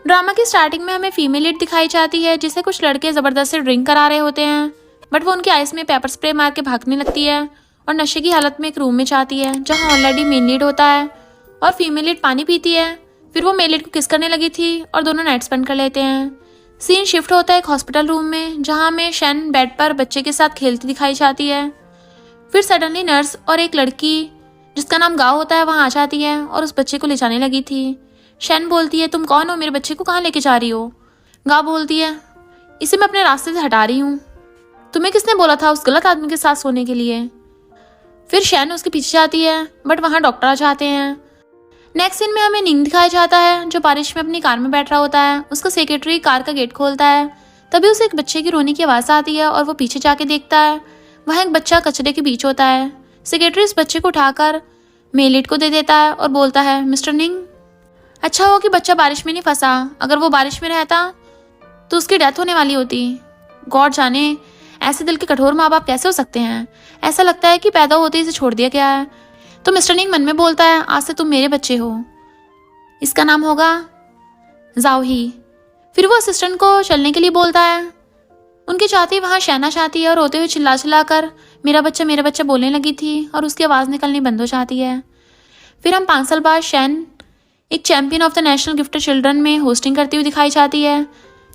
Drama की starting में हमें फीमेल लीड दिखाई जाती है जिसे कुछ लड़के जबरदस्ती ड्रिंक करा रहे होते हैं, बट वो उनके आइस में पेपर स्प्रे मार के भागने लगती है और नशे की हालत में एक रूम में जाती है जहाँ ऑलरेडी मेन लीड होता है और फीमेल लीड पानी पीती है। फिर वो मेल लीड को किस करने लगी थी और दोनों नाइट स्पेंड कर लेते हैं। सीन शिफ्ट होता है एक हॉस्पिटल रूम में जहाँ हमें शैन बेड पर बच्चे के साथ खेलती दिखाई जाती है। फिर सडनली नर्स और एक लड़की जिसका नाम गाओ होता है वहाँ आ जाती है और उस बच्चे को ले जाने लगी थी। शैन बोलती है, तुम कौन हो, मेरे बच्चे को कहाँ लेके जा रही हो? गाओ बोलती है, इसे मैं अपने रास्ते से हटा रही हूँ, तुम्हें किसने बोला था उस गलत आदमी के साथ सोने के लिए? फिर शैन उसके पीछे जाती है बट वहाँ डॉक्टर आ जाते हैं। नेक्स्ट सीन में हमें निंग दिखाया जाता है जो बारिश में अपनी कार में बैठ रहा होता है। उसका सेक्रेटरी कार का गेट खोलता है, तभी उसे एक बच्चे की रोने की आवाज़ आती है और वो पीछे जाके देखता है, वहाँ एक बच्चा कचरे के बीच होता है। सेक्रेटरी इस बच्चे को उठाकर मेलिट को दे देता है और बोलता है, मिस्टर निंग, अच्छा हो कि बच्चा बारिश में नहीं फंसा, अगर वो बारिश में रहता तो उसकी डेथ होने वाली होती। गॉड जाने ऐसे दिल के कठोर माँ बाप कैसे हो सकते हैं, ऐसा लगता है कि पैदा होते ही इसे छोड़ दिया गया है। तो मिस्टर निंग मन में बोलता है, आज से तुम मेरे बच्चे हो, इसका नाम होगा जाओही। फिर वो असिस्टेंट को चलने के लिए बोलता है। उनकी चाहती वहाँ शहना चाहती है और रोते हुए चिल्ला चिल्ला कर मेरा बच्चा बोलने लगी थी और उसकी आवाज़ निकलनी बंद हो जाती है। फिर हम 5 साल बाद शैन एक champion of the national gifted children में होस्टिंग करती हुई दिखाई जाती है,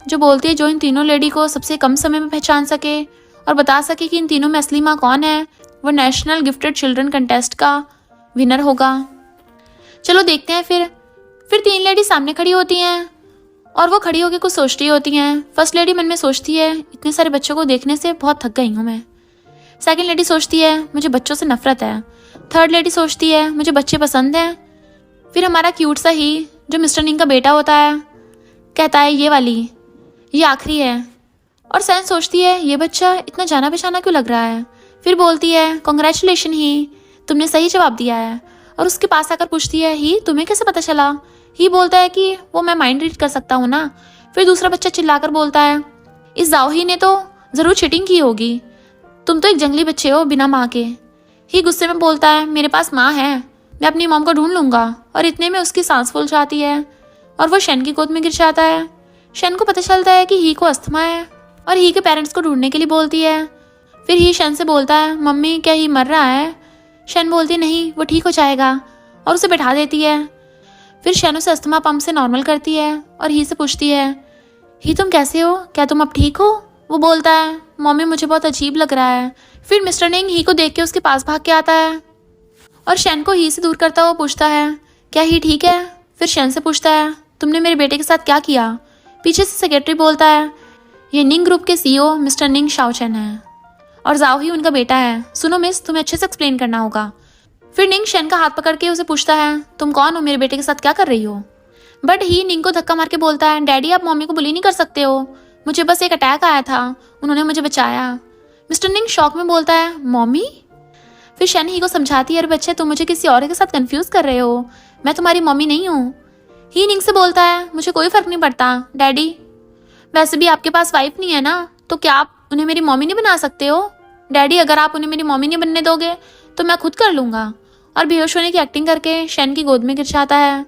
जो बोलती है जो इन तीनों लेडी को सबसे कम समय में पहचान सके और बता सके कि इन तीनों में असली माँ कौन है, वो नेशनल गिफ्टेड चिल्ड्रन कंटेस्ट का विनर होगा। चलो देखते हैं। फिर 3 लेडी सामने खड़ी होती हैं और वो खड़ी होकर कुछ सोचती होती हैं। फर्स्ट लेडी मन में सोचती है, इतने सारे बच्चों को देखने से बहुत थक गई हूँ मैं। सेकंड लेडी सोचती है, मुझे बच्चों से नफरत है। थर्ड लेडी सोचती है, मुझे बच्चे पसंद हैं। फिर हमारा क्यूट सा ही जो मिस्टर निंग का बेटा होता है कहता है, ये आखिरी है। और सैन सोचती है, ये बच्चा इतना जाना पहचाना क्यों लग रहा है। फिर बोलती है, कॉन्ग्रेचुलेशन ही, तुमने सही जवाब दिया है। और उसके पास आकर पूछती है, ही तुम्हें कैसे पता चला? ही बोलता है कि वो मैं माइंड रीड कर सकता हूँ ना। फिर दूसरा बच्चा चिल्लाकर बोलता है, इस जाओही ने तो ज़रूर चीटिंग की होगी, तुम तो एक जंगली बच्चे हो बिना माँ के। ही गुस्से में बोलता है, मेरे पास माँ है, मैं अपनी मॉम को ढूंढ लूँगा। और इतने में उसकी सांस फूल जाती है और वो शैन की गोद में गिर जाता है। शैन को पता चलता है कि ही को अस्थमा है और ही के पेरेंट्स को ढूंढने के लिए बोलती है। फिर ही शैन से बोलता है, मम्मी क्या ही मर रहा है? शैन बोलती है, नहीं वो ठीक हो जाएगा, और उसे बैठा देती है। फिर शैन उसे अस्थमा पंप से नॉर्मल करती है और ही से पूछती है, ही तुम कैसे हो, क्या तुम अब ठीक हो? वो बोलता है, मम्मी मुझे बहुत अजीब लग रहा है। फिर मिस्टर निंग ही को देख के उसके पास भाग के आता है और शैन को ही से दूर करता हुआ पूछता है, क्या ही ठीक है? फिर शैन से पूछता है, तुमने मेरे बेटे के साथ क्या किया? पीछे से सेक्रेटरी बोलता है, ये निंग ग्रुप के CEO मिस्टर निंग शाओचेन है और जाओ ही उनका बेटा है। सुनो मिस, तुम्हें अच्छे से एक्सप्लेन करना होगा। फिर निंग शैन का हाथ पकड़ के उसे पूछता है, तुम कौन हो, मेरे बेटे के साथ क्या कर रही हो? बट ही निंग को धक्का मार के बोलता है, डैडी आप मम्मी को बुली नहीं कर सकते हो, मुझे बस एक अटैक आया था, उन्होंने मुझे बचाया। मिस्टर निंग शॉक में बोलता है, मम्मी? फिर शैन ही को समझाती है, अरे बच्चे तुम मुझे किसी और के साथ कंफ्यूज कर रहे हो, मैं तुम्हारी मम्मी नहीं हूँ। ही निंग से बोलता है, मुझे कोई फर्क नहीं पड़ता डैडी, वैसे भी आपके पास वाइफ नहीं है ना, तो क्या आप उन्हें मेरी मम्मी नहीं बना सकते हो? डैडी अगर आप उन्हें मेरी मम्मी नहीं बनने दोगे तो मैं खुद कर लूँगा। और बेहोश होने की एक्टिंग करके शैन की गोद में गिर जाता है।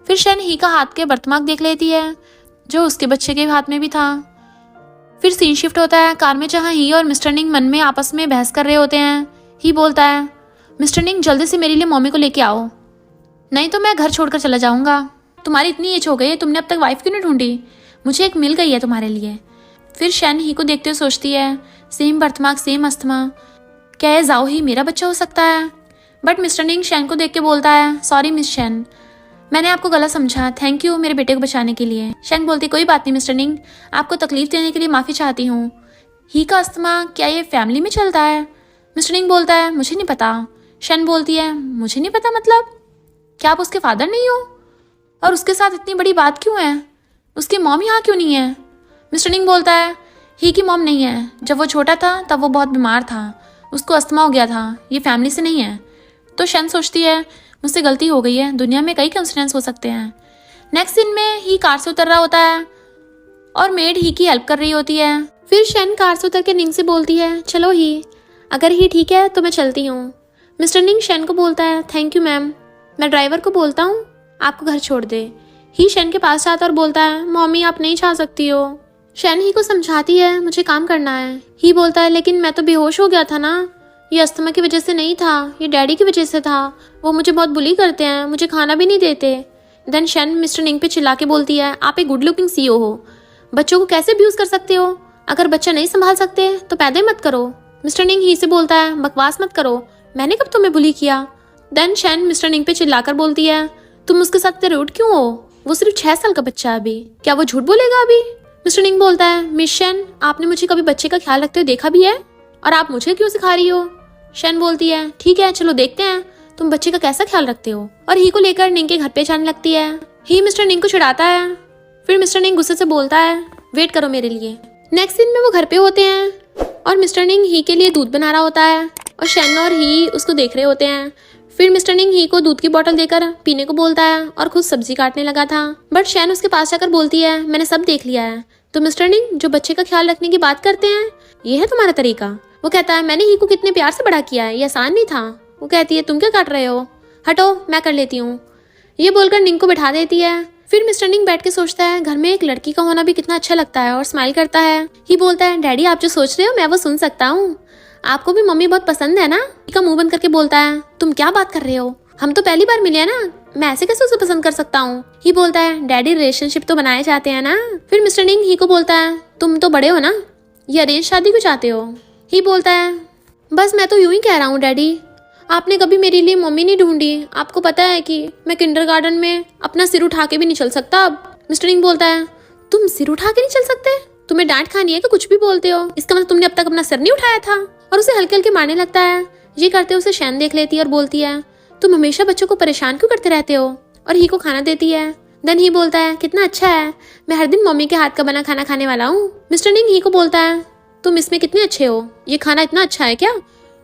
फिर शैन ही का हाथ के बर्तमाक देख लेती है जो उसके बच्चे के हाथ में भी था। फिर सीन शिफ्ट होता है कार में जहाँ ही और मिस्टर निंग मन में आपस में बहस कर रहे होते हैं। ही बोलता है, मिस्टर निंग जल्दी से मेरे लिए मम्मी को लेके आओ, नहीं तो मैं घर छोड़कर चला जाऊँगा। तुम्हारी इतनी एज हो गई है, तुमने अब तक वाइफ क्यों नहीं ढूंढी? मुझे एक मिल गई है तुम्हारे लिए। फिर शैन ही को देखते हुए सोचती है, सेम बर्थमार्क सेम अस्थमा, क्या ये जाओ ही मेरा बच्चा हो सकता है? बट मिस्टर निंग शैन को देख के बोलता है, सॉरी मिस शैन, मैंने आपको गलत समझा, थैंक यू मेरे बेटे को बचाने के लिए। शैन बोलती, कोई बात नहीं मिस्टर निंग, आपको तकलीफ देने के लिए माफ़ी चाहती हूँ। ही का अस्थमा क्या ये फैमिली में चलता है? मिस्टर निंग बोलता है, मुझे नहीं पता। शैन बोलती है, मुझे नहीं पता मतलब? क्या आप उसके फादर नहीं हो? और उसके साथ इतनी बड़ी बात क्यों है? उसकी मॉम यहाँ क्यों नहीं है? मिस्टर निंग बोलता है, ही की मॉम नहीं है, जब वो छोटा था तब वो बहुत बीमार था, उसको अस्थमा हो गया था, ये फैमिली से नहीं है। तो शैन सोचती है, मुझसे गलती हो गई है, दुनिया में कई कंसिडेंस हो सकते हैं। नेक्स्ट सीन में ही कार से उतर रहा होता है और मेड ही की हेल्प कर रही होती है। फिर शैन कार से उतर के निंग से बोलती है, चलो ही, अगर ही ठीक है तो मैं चलती हूँ। मिस्टर निंग शैन को बोलता है, थैंक यू मैम, मैं ड्राइवर को बोलता हूँ आपको घर छोड़ दे। ही शेन के पास जाता और बोलता है मम्मी आप नहीं छा सकती हो। शेन ही को समझाती है मुझे काम करना है। ही बोलता है लेकिन मैं तो बेहोश हो गया था ना, ये अस्थमा की वजह से नहीं था, ये डैडी की वजह से था, वो मुझे बहुत बुली करते हैं, मुझे खाना भी नहीं देते। देन शेन मिस्टर निंग पे चिल्ला के बोलती है आप एक गुड लुकिंग सीईओ हो, बच्चों को कैसे अब्यूज कर सकते हो, अगर बच्चा नहीं संभाल सकते तो पैदा ही मत करो। मिस्टर निंग ही से बोलता है बकवास मत करो, मैंने कब तुम्हें बुली किया। देन शेन मिस्टर निंग पे चिल्लाकर बोलती है तुम उसके साथ इतने रूड क्यों हो, वो सिर्फ 6 साल का बच्चा है अभी, क्या वो झूठ बोलेगा अभी। मिस्टर निंग बोलता है मिस शेन आपने मुझे कभी बच्चे का ख्याल रखते हुए देखा भी है, और आप मुझे क्यों सिखा रही हो। शेन बोलती है ठीक है चलो देखते हैं तुम बच्चे का कैसा ख्याल रखते हो, और ही को लेकर निंग के घर पे जाने लगती है। ही मिस्टर निंग को चिढ़ाता है, फिर मिस्टर निंग गुस्से से बोलता है वेट करो मेरे लिए। नेक्स्ट दिन में वो घर पे होते हैं और मिस्टर निंग ही के लिए दूध बना रहा होता है और शेन और ही उसको देख रहे होते हैं। फिर मिस्टर निंग ही को दूध की बोतल देकर पीने को बोलता है और खुद सब्जी काटने लगा था, बट शेन उसके पास जाकर बोलती है मैंने सब देख लिया है, तो मिस्टर निंग जो बच्चे का ख्याल रखने की बात करते हैं ये है तुम्हारा तरीका। वो कहता है मैंने ही को कितने प्यार से बड़ा किया है, ये आसान नहीं था। वो कहती है तुम क्या काट रहे हो, हटो मैं कर लेती हूँ। ये बोलकर निंग को बिठा देती है। फिर मिस्टर निंग बैठ के सोचता है घर में एक लड़की का होना भी कितना अच्छा लगता है और स्माइल करता है। ही बोलता है डैडी आप जो सोच रहे हो मैं वो सुन सकता हूँ, आपको भी मम्मी बहुत पसंद है ना। ही का मुंह बंद करके बोलता है तुम क्या बात कर रहे हो, हम तो पहली बार मिले हैं ना, मैं ऐसे कैसे उसे पसंद कर सकता हूँ। ही बोलता है डैडी रिलेशनशिप तो बनाए जाते हैं ना। फिर मिस्टर निंग ही को बोलता है तुम तो बड़े हो ना, ये अरेंज शादी क्यों चाहते हो। ही बोलता है बस मैं तो यूं ही कह रहा हूँ डैडी, आपने कभी मेरे लिए मम्मी नहीं ढूंढी, आपको पता है कि मैं किंडरगार्टन में अपना सिर उठा के भी नहीं चल सकता अब। मिस्टर निंग बोलता है तुम सिर उठा के नहीं चल सकते, तुम्हें डांट खानी है कि कुछ भी बोलते हो, इसका मतलब तुमने अब तक अपना सिर नहीं उठाया था। और उसे हल्के हल्के मारने लगता है। ये करते उसे शेन देख लेती है और बोलती है तुम हमेशा बच्चों को परेशान क्यों करते रहते हो, और ही को खाना देती है। देन ही बोलता है कितना अच्छा है, मैं हर दिन मम्मी के हाथ का बना खाना खाने वाला हूँ। मिस्टर निंग ही को बोलता है तुम इसमें कितने अच्छे हो, ये खाना इतना अच्छा है क्या,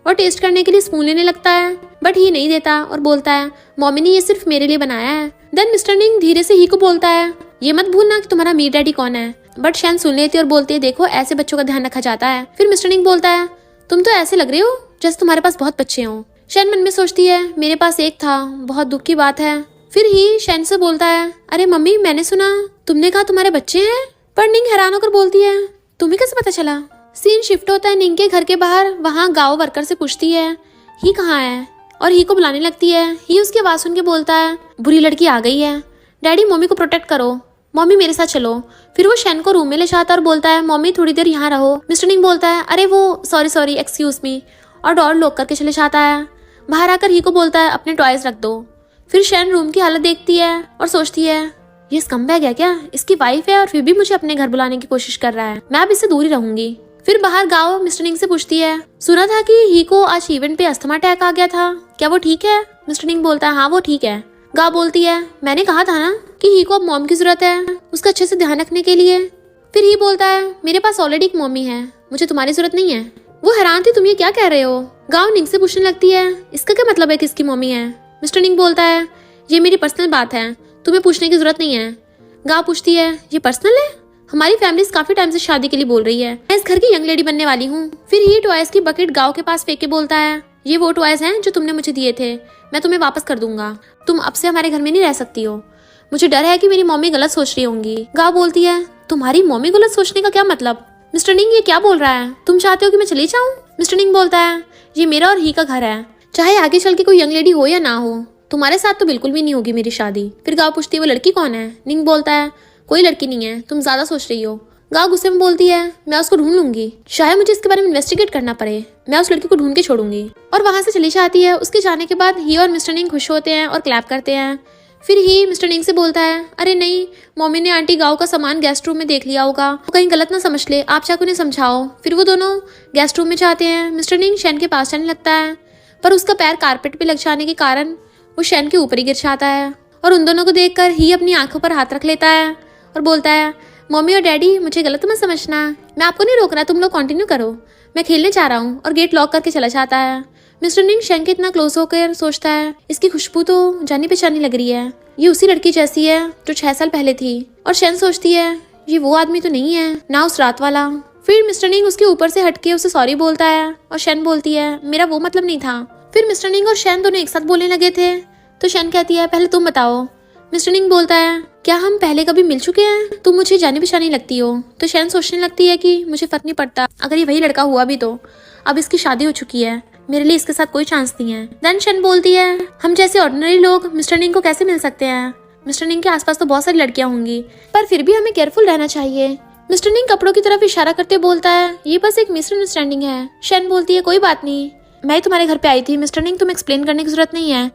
और टेस्ट करने के लिए स्पून लेने लगता है, बट ही नहीं देता और बोलता है मम्मी ने ये सिर्फ मेरे लिए बनाया है। देन मिस्टर निंग धीरे से ही को बोलता है ये मत भूलना कि तुम्हारा मीर डैडी कौन है, बट शेन सुन लेती है और बोलती है देखो ऐसे बच्चों का ध्यान रखा जाता है। फिर मिस्टर निंग बोलता है तुम तो ऐसे लग रहे हो जैसे तुम्हारे पास बहुत बच्चे हो। शेन मन में सोचती है मेरे पास एक था, बहुत दुख की बात है। फिर ही शेन से बोलता है अरे मम्मी मैंने सुना तुमने कहा तुम्हारे बच्चे हैं, पर निंग हैरान होकर बोलती है तुम्हें कैसे पता चला। सीन शिफ्ट होता है निंग के घर के बाहर, वहाँ गाँव वर्कर से पूछती है ही कहाँ है, और ही को बुलाने लगती है। ही उसकी आवाज सुन के बोलता है बुरी लड़की आ गई है, डैडी मम्मी को प्रोटेक्ट करो, मम्मी मेरे साथ चलो। फिर वो शेन को रूम में ले जाता और बोलता है मम्मी थोड़ी देर यहाँ रहो। मिस्टर निंग बोलता है अरे वो सॉरी एक्सक्यूज मी, और डोर लॉक करके चले जाता है। बाहर आकर ही को बोलता है अपने टॉयज रख दो। फिर शेन रूम की हालत देखती है और सोचती है ये स्कम्बैग है क्या, इसकी वाइफ है और फिर भी मुझे अपने घर बुलाने की कोशिश कर रहा है, मैं अब इससे दूर ही रहूंगी। फिर बाहर गाँव मिस्टर निंग से पूछती है सुना था कि ही को आज इवेंट पे अस्थमा अटैक आ गया था, क्या वो ठीक है। मिस्टर निंग बोलता है हाँ वो ठीक है। गाँव बोलती है मैंने कहा था ना कि ही को अब मॉम की जरूरत है उसका अच्छे से ध्यान रखने के लिए। फिर ही बोलता है मेरे पास ऑलरेडी एक मम्मी है, मुझे तुम्हारी जरूरत नहीं है। वो हैरान थी तुम ये क्या कह रहे हो। गाँव निंग से पूछने लगती है इसका क्या मतलब है किसकी मम्मी है। मिस्टर निंग बोलता है ये मेरी पर्सनल बात है, तुम्हें पूछने की जरूरत नहीं है। गाँव पूछती है ये पर्सनल है, हमारी फैमिली काफी टाइम से शादी के लिए बोल रही है, मैं इस घर की यंग लेडी बनने वाली हूँ। फिर ही टॉयज की बकेट गाँव के पास फेंक के बोलता है ये वो टॉयज हैं जो तुमने मुझे दिए थे, मैं तुम्हें वापस कर दूंगा, तुम अब से हमारे घर में नहीं रह सकती हो, मुझे डर है कि मेरी मम्मी गलत सोच रही होंगी। गाँव बोलती है तुम्हारी मम्मी गलत सोचने का क्या मतलब। मिस्टर निंग ये क्या बोल रहा है, तुम चाहते हो कि मैं चली जाऊँ। मिस्टर निंग बोलता है ये मेरा और ही का घर है, चाहे आगे चल के कोई यंग लेडी हो या ना हो, तुम्हारे साथ तो बिल्कुल भी नहीं होगी मेरी शादी। फिर गाँव पूछती है वो लड़की कौन है। निंग बोलता है कोई लड़की नहीं है, तुम ज्यादा सोच रही हो। गाँव गुस्से में बोलती है मैं उसको ढूंढ लूंगी, शायद मुझे इसके बारे में इन्वेस्टिगेट करना पड़े, मैं उस लड़की को ढूंढ के छोड़ूंगी। और वहां से चली जाती है। उसके जाने के बाद ही और मिस्टर निंग खुश होते हैं और क्लैप करते हैं। फिर ही मिस्टर निंग से बोलता है अरे नहीं, मम्मी ने आंटी गाँव का सामान गेस्ट रूम में देख लिया होगा, वो कहीं गलत ना समझ ले, आप जाकर उन्हें समझाओ। फिर वो दोनों गेस्ट रूम में जाते हैं। मिस्टर निंग शेन के पास जाने लगता है, पर उसका पैर कारपेट पे लग जाने के कारण वो शेन के ऊपर ही गिर जाता है। और उन दोनों को देखकर ही अपनी आंखों पर हाथ रख लेता है और बोलता है मम्मी और डैडी मुझे गलत मत समझना, मैं आपको नहीं रोक रहा, तुम लोग कंटिन्यू करो, मैं खेलने जा रहा हूँ। और गेट लॉक करके चला जाता है। मिस्टर निंग शेन के इतना क्लोज होकर सोचता है इसकी खुशबू तो जानी पहचानी लग रही है, ये उसी लड़की जैसी है जो 6 साल पहले थी। और शेन सोचती है ये वो आदमी तो नहीं है ना उस रात वाला। फिर मिस्टर निंग उसके ऊपर से हटके उसे सॉरी बोलता है और शेन बोलती है मेरा वो मतलब नहीं था। फिर मिस्टर निंग और शेन दोनों एक साथ बोलने लगे थे, तो शेन कहती है पहले तुम बताओ मिस्टर निंग बोलता है, क्या हम पहले कभी मिल चुके हैं? तुम मुझे जानी पहचानी लगती हो। तो शैन सोचने लगती है कि मुझे फर्क नहीं पड़ता, अगर ये वही लड़का हुआ भी तो अब इसकी शादी हो चुकी है, मेरे लिए इसके साथ कोई चांस नहीं है। देन शैन बोलती है, हम जैसे ऑर्डिनरी लोग मिस्टर निंग को कैसे मिल सकते हैं? मिस्टर निंग के आसपास तो बहुत सारी लड़कियां होंगी, पर फिर भी हमें केयरफुल रहना चाहिए। मिस्टर निंग कपड़ों की तरफ इशारा करते बोलता है, ये बस एक मिसअंडरस्टैंडिंग है। शैन बोलती है, कोई बात नहीं, मैं तुम्हारे घर पे आई थी मिस्टर निंग, तुम एक्सप्लेन करने की जरूरत नहीं है,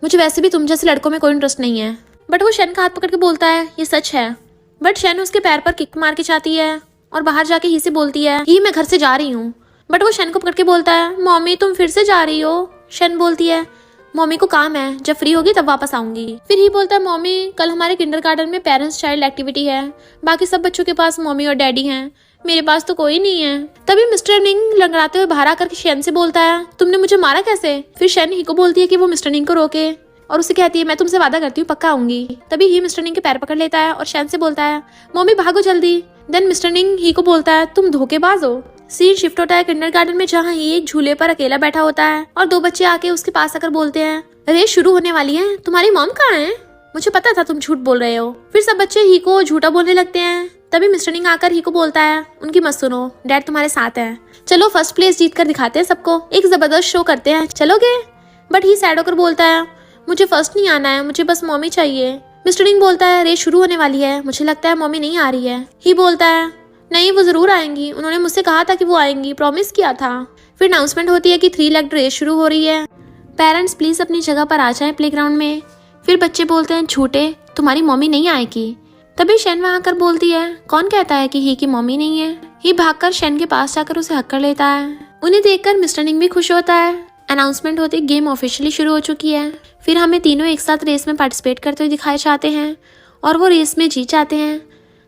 मुझे वैसे भी तुम जैसे लड़कों में कोई इंटरेस्ट नहीं है। बट वो शैन का हाथ पकड़ के बोलता है, ये सच है। बट शैन उसके पैर पर किक मार के चाहती है और बाहर जाके ही से बोलती है, ही मैं घर से जा रही हूँ। बट वो शैन को पकड़ के बोलता है, मम्मी तुम फिर से जा रही हो? शैन बोलती है, मम्मी को काम है, जब फ्री होगी तब वापस आऊंगी। फिर ही बोलता है, मम्मी कल हमारे किंडरगार्टन में पेरेंट्स चाइल्ड एक्टिविटी है, बाकी सब बच्चों के पास मम्मी और डैडी हैं, मेरे पास तो कोई नहीं है। तभी मिस्टर निंग लंगड़ाते हुए बाहर आकर शैन से बोलता है, तुमने मुझे मारा कैसे? फिर शैन ही को बोलती है कि वो मिस्टर निंग को रोके और उसे कहती है, मैं तुमसे वादा करती हूँ पक्का आऊंगी। तभी ही मिस्टर निंग के पैर पकड़ लेता है और शैन से बोलता है, मम्मी भागो जल्दी। देन मिस्टर निंग ही को बोलता है, तुम धोखेबाज हो। सीन शिफ्ट होता है किंडरगार्टन में, जहाँ ही एक झूले पर अकेला बैठा होता है और दो बच्चे आके उसके पास आकर बोलते हैं, रेस शुरू होने वाली है, तुम्हारी मॉम कहाँ है? मुझे पता था तुम झूठ बोल रहे हो। फिर सब बच्चे ही को झूठा बोलने लगते हैं। तभी मिस्टर निंग आकर ही को बोलता है, उनकी मत सुनो, डैड तुम्हारे साथ है, चलो फर्स्ट प्लेस जीत कर दिखाते हैं सबको, एक जबरदस्त शो करते हैं, चलोगे? बट ही सैड होकर बोलता है, मुझे फर्स्ट नहीं आना है, मुझे बस मम्मी चाहिए। मिस्टर निंग बोलता है, रेस शुरू होने वाली है, मुझे लगता है मम्मी नहीं आ रही है। ही बोलता है, नहीं वो जरूर आएंगी, उन्होंने मुझसे कहा था कि वो आएंगी, प्रॉमिस किया था। फिर अनाउंसमेंट होती है कि 3 लेग रेस शुरू हो रही है, पेरेंट्स प्लीज अपनी जगह पर आ जाएं प्लेग्राउंड में। फिर बच्चे बोलते हैं, झूठे, तुम्हारी मम्मी नहीं आएगी। तभी शैन वहां आकर बोलती है, कौन कहता है कि ही की मम्मी नहीं है? ही भागकर शैन के पास जाकर उसे हक कर लेता है। उन्हें देखकर मिस्टर निंग भी खुश होता है। अनाउंसमेंट होते गेम ऑफिशियली शुरू हो चुकी है। फिर हमें तीनों एक साथ रेस में पार्टिसिपेट करते हुए दिखाए जाते हैं और वो रेस में जीत जाते हैं।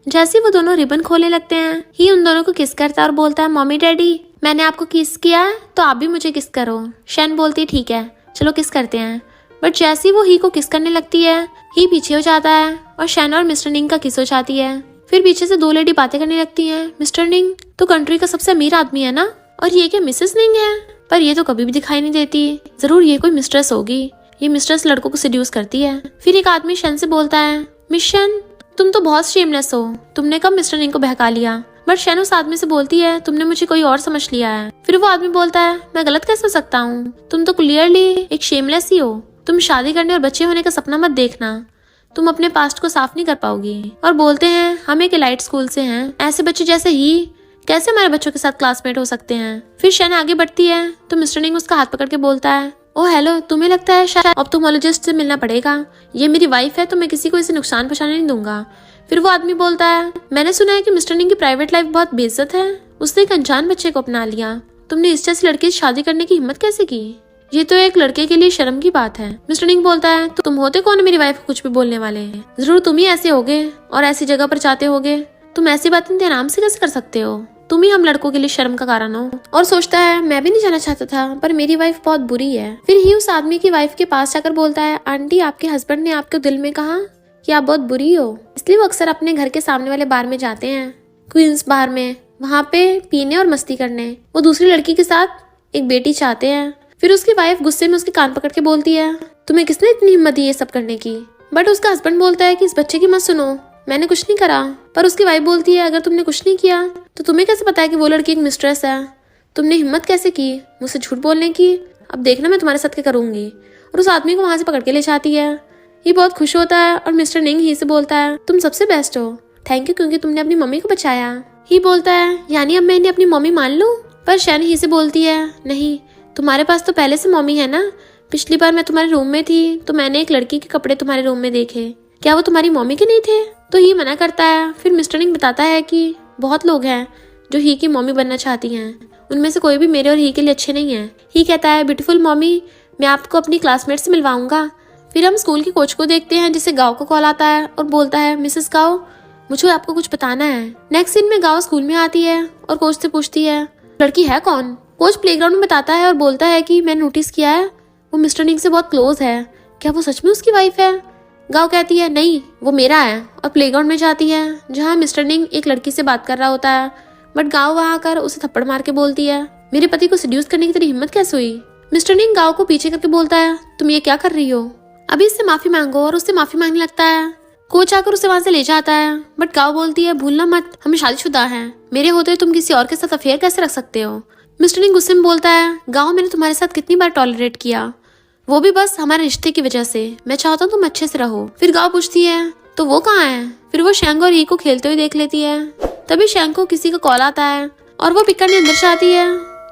जैसे वो दोनों रिबन खोलने लगते हैं, ही उन दोनों को किस करता है और बोलता है, मम्मी डैडी मैंने आपको किस किया है तो आप भी मुझे किस करो। शैन बोलती है, ठीक है चलो किस करते हैं। बट जैसे ही वो ही को किस करने लगती है, ही पीछे हो जाता है और शैन और मिस्टर निंग का किस हो जाती है। फिर पीछे से 2 लेडी बातें करने लगती हैं, मिस्टर निंग तो कंट्री का सबसे अमीर आदमी है ना, और ये क्या मिसेस निंग है? पर ये तो कभी भी दिखाई नहीं देती, जरूर ये कोई मिस्ट्रेस होगी, ये मिस्ट्रेस लड़कों को सिड्यूस करती है। फिर एक आदमी शैन से बोलता है, मिस शैन तुम तो बहुत शेमलेस हो, तुमने कब मिस्टर निंग को बहका लिया? बट शैन उस आदमी से बोलती है, तुमने मुझे कोई और समझ लिया है। फिर वो आदमी बोलता है, मैं गलत कैसे हो सकता हूँ, तुम तो क्लियरली एक शेमलेस ही हो, तुम शादी करने और बच्चे होने का सपना मत देखना, तुम अपने पास्ट को साफ नहीं कर पाओगी। और बोलते हैं, हम एक एलाइट स्कूल से हैं, ऐसे बच्चे जैसे ही कैसे हमारे बच्चों के साथ क्लासमेट हो सकते हैं? फिर शैन आगे बढ़ती है तो मिस्टर निंग उसका हाथ पकड़ के बोलता है, ओ हेलो, तुम्हें लगता है शायद ऑप्थोमोलॉजिस्ट से मिलना पड़ेगा, ये मेरी वाइफ है तो मैं किसी को इसे नुकसान पहुंचाने नहीं दूंगा। फिर वो आदमी बोलता है, मैंने सुना है कि मिस्टर निंग की प्राइवेट लाइफ बहुत बेइज्जत है, उसने एक अनजान बच्चे को अपना लिया, तुमने इस जैसे लड़के से शादी करने की हिम्मत कैसे की? ये तो एक लड़के के लिए शर्म की बात है। मिस्टर निंग बोलता है, तो तुम होते कौन मेरी वाइफ को कुछ भी बोलने वाले? जरूर तुम ही ऐसे होगे और ऐसी जगह पर जाते होगे, तुम ऐसी बातें इतने आराम से कैसे कर सकते हो? तुम ही हम लड़कों के लिए शर्म का कारण हो। और सोचता है, मैं भी नहीं जाना चाहता था पर मेरी वाइफ बहुत बुरी है। फिर ही उस आदमी की वाइफ के पास जाकर बोलता है, आंटी आपके हस्बैंड ने आपके दिल में कहा कि आप बहुत बुरी हो, इसलिए वो अक्सर अपने घर के सामने वाले बार में जाते हैं, क्वींस बार में, वहाँ पे पीने और मस्ती करने। वो दूसरी लड़की के साथ एक बेटी चाहते हैं। फिर उसकी वाइफ गुस्से में उसके कान पकड़ के बोलती है, तुम्हें किसने इतनी हिम्मत दी ये सब करने की? बट उसका हस्बैंड बोलता है कि इस बच्चे की मत सुनो, मैंने कुछ नहीं करा। पर उसकी वाइफ बोलती है, अगर तुमने कुछ नहीं किया तो तुम्हें कैसे पता है कि वो लड़की एक मिस्ट्रेस है? तुमने हिम्मत कैसे की मुझसे झूठ बोलने की? अब देखना मैं तुम्हारे साथ क्या करूंगी। और उस आदमी को वहां से पकड़ के ले जाती है। ये बहुत खुश होता है और मिस्टर निंग ही से बोलता है, तुम सबसे बेस्ट हो, थैंक यू क्योंकि तुमने अपनी मम्मी को बचाया। ही बोलता है, यानी अब मैं इन्हें अपनी मम्मी मान लूं? पर शैन ही से बोलती है, नहीं, तुम्हारे पास तो पहले से मम्मी है ना, पिछली बार मैं तुम्हारे रूम में थी तो मैंने एक लड़की के कपड़े तुम्हारे रूम में देखे, क्या वो तुम्हारी मम्मी के नहीं थे? तो ही मना करता है। फिर मिस्टर निंग बताता है कि बहुत लोग हैं जो ही की मम्मी बनना चाहती हैं, उनमें से कोई भी मेरे और ही के लिए अच्छे नहीं है। ही कहता है, ब्यूटीफुल मम्मी, मैं आपको अपनी क्लासमेट से मिलवाऊंगा। फिर हम स्कूल के कोच को देखते हैं जिसे गाँव को कॉल आता है और बोलता है, मिसेस गाँव, मुझे आपको कुछ बताना है। नेक्स्ट सीन में गाँव स्कूल में आती है और कोच से पूछती है, लड़की है कौन? कोच प्लेग्राउंड में बताता है और बोलता है कि मैंने नोटिस किया है वो मिस्टर निंग से बहुत क्लोज है, क्या वो सच में उसकी वाइफ है? गाँव कहती है, नहीं वो मेरा है, और प्लेग्राउंड में जाती है जहाँ मिस्टर निंग एक लड़की से बात कर रहा होता है। बट गाँव वहाँ आकर उसे थप्पड़ मार के बोलती है, मेरे पति को सेड्यूस करने की तेरी हिम्मत कैसे हुई? मिस्टर निंग गाँव को पीछे करके बोलता है, तुम ये क्या कर रही हो? अभी इससे माफी मांगो और उससे माफी मांगने लगता है। कोच आकर उसे वहां से ले जाता है, बट गाओ बोलती है भूलना मत हम शादीशुदा हैं, मेरे होते हुए तुम किसी और के साथ अफेयर कैसे रख सकते हो। मिस्टर निंग गुस्से में बोलता है गाओ मैंने तुम्हारे साथ कितनी बार टॉलरेट किया, वो भी बस हमारे रिश्ते की वजह से, मैं चाहता हूँ तुम अच्छे से रहो। फिर गाओ पूछती है तो वो कहाँ है। फिर वो शैंग और ही को खेलते हुए देख लेती है। तभी शैंग को किसी का कॉल आता है और वो पिक करने अंदर से आती है,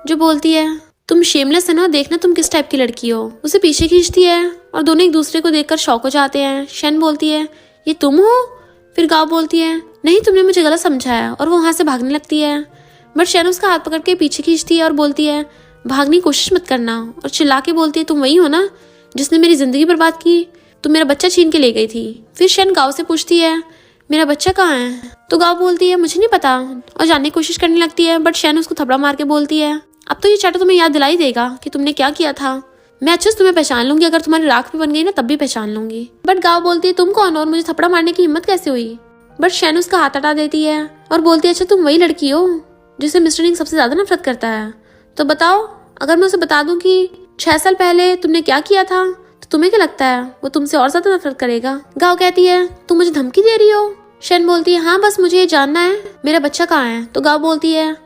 जो बोलती है तुम शेमलेस है ना, देखना तुम किस टाइप की लड़की हो। उसे पीछे खींचती है और दोनों एक दूसरे को देखकर शॉक हो जाते हैं। शैन बोलती है ये तुम हो। फिर गाओ बोलती है नहीं तुमने मुझे गलत समझा है, और वो वहां से भागने लगती है। बट शैन उसका हाथ पकड़ के पीछे खींचती है और बोलती है भागने की कोशिश मत करना, और चिल्ला के बोलती है तुम वही हो ना जिसने मेरी जिंदगी बर्बाद की, तुम मेरा बच्चा छीन के ले गई थी। फिर शैन गाओ से पूछती है मेरा बच्चा कहाँ है। तो गाओ बोलती है मुझे नहीं पता, और जानने की कोशिश करने लगती है। बट शैन उसको थपड़ा मार के बोलती है अब तो ये चाटा तुम्हें याद दिलाई देगा कि तुमने क्या किया था, मैं अच्छे से तुम्हें पहचान लूंगी, अगर तुम्हारी राख भी बन गई ना तब भी पहचान लूंगी। बट गाओ बोलती है तुम कौन हो और मुझे थपड़ा मारने की हिम्मत कैसे हुई। बट शैन उसका हाथ हटा देती है और बोलती है अच्छा तुम वही लड़की हो जिसे मिस्टर निंग सबसे ज्यादा नफरत करता है, तो बताओ अगर मैं उसे बता दूं कि 6 साल पहले तुमने क्या किया था तो तुम्हें क्या लगता है वो तुमसे और ज्यादा नफरत करेगा। गाओ कहती है तुम मुझे धमकी दे रही हो। शैन बोलती है हाँ बस मुझे ये जानना है मेरा बच्चा कहाँ है। तो गाओ बोलती है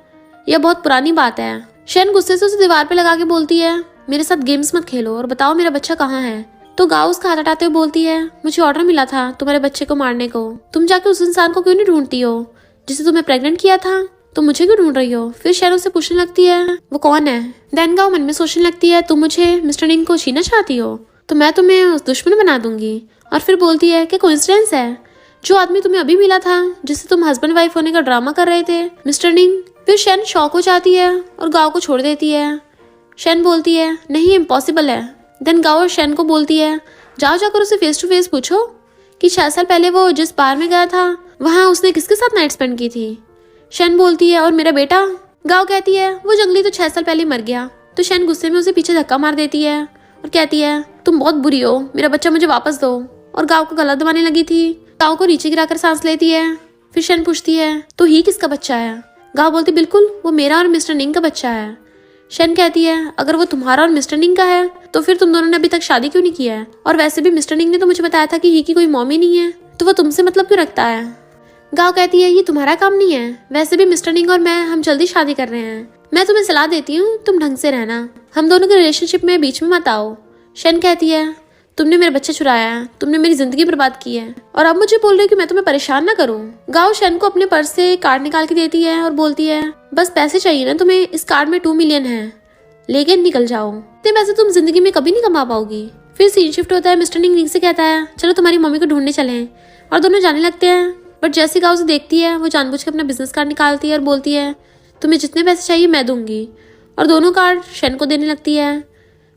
यह बहुत पुरानी बात है। शैन गुस्से से उसे दीवार पे लगा के बोलती है मेरे साथ गेम्स मत खेलो और बताओ मेरा बच्चा कहाँ है। तो गाओ उसका हाथ हटाते हुए बोलती है मुझे ऑर्डर मिला था तुम्हारे बच्चे को मारने को, तुम जाके उस इंसान को क्यों नहीं ढूंढती हो जिसे तुम्हें प्रेग्नेंट किया था, तुम मुझे क्यों ढूंढ रही हो। फिर शैन उससे पूछने लगती है वो कौन है। देन गाओ मन में सोचने लगती है तुम मुझे मिस्टर निंग को छीनना चाहती हो तो मैं तुम्हें उस दुश्मन बना दूंगी। और फिर बोलती है कि कोइंसिडेंस है, जो आदमी तुम्हें अभी मिला था जिससे तुम हस्बैंड वाइफ होने का ड्रामा कर रहे थे मिस्टर निंग। फिर शैन शॉक हो जाती है और गाओ को छोड़ देती है। शैन बोलती है नहीं इम्पॉसिबल है। देन गाओ शैन को बोलती है जाओ जाकर उसे फेस टू फेस पूछो कि 6 साल पहले वो जिस बार में गया था वहाँ उसने किसके साथ नाइट स्पेंड की थी। शैन बोलती है और मेरा बेटा। गाओ कहती है वो जंगली तो 6 साल पहले मर गया। तो शैन गुस्से में उसे पीछे धक्का मार देती है और कहती है तुम बहुत बुरी हो, मेरा बच्चा मुझे वापस दो। और गाओ को गला दबाने लगी थी। गाओ को नीचे गिराकर सांस लेती है। फिर शैन पूछती है तो ही किसका बच्चा है। गाओ बोलती बिल्कुल वो मेरा और मिस्टर निंग का बच्चा है। शैन कहती है अगर वो तुम्हारा और मिस्टर निंग का है तो फिर तुम दोनों ने अभी तक शादी क्यों नहीं किया है, और वैसे भी मिस्टर निंग ने तो मुझे बताया था कि ही की कोई मॉमी नहीं है, तो वो तुमसे मतलब क्यों रखता है। गाओ कहती है ये तुम्हारा काम नहीं है, वैसे भी मिस्टर निंग और मैं हम जल्दी शादी कर रहे हैं, मैं तुम्हें सलाह देती हूँ तुम ढंग से रहना, हम दोनों के रिलेशनशिप में बीच में मत आओ। शैन कहती है तुमने मेरा बच्चा चुराया है, तुमने मेरी जिंदगी बर्बाद की है, और अब मुझे बोल रहे हो कि मैं तुम्हें परेशान ना करूं। गाओ शैन को अपने पर्स से कार्ड निकाल के देती है और बोलती है बस पैसे चाहिए ना तुम्हें, इस कार्ड में 2 मिलियन है, लेकिन निकल जाओ, इतने पैसे तुम जिंदगी में कभी नहीं कमा पाओगी। फिर सीन शिफ्ट होता है। मिस्टर निंग से कहता है चलो तुम्हारी मम्मी को ढूंढने चलें, और दोनों जाने लगते हैं। बट जैसे गाओ से देखती है वो जानबूझ के अपना बिजनेस कार्ड निकालती है और बोलती है तुम्हें जितने पैसे चाहिए मैं दूंगी, और दोनों कार्ड शैन को देने लगती है।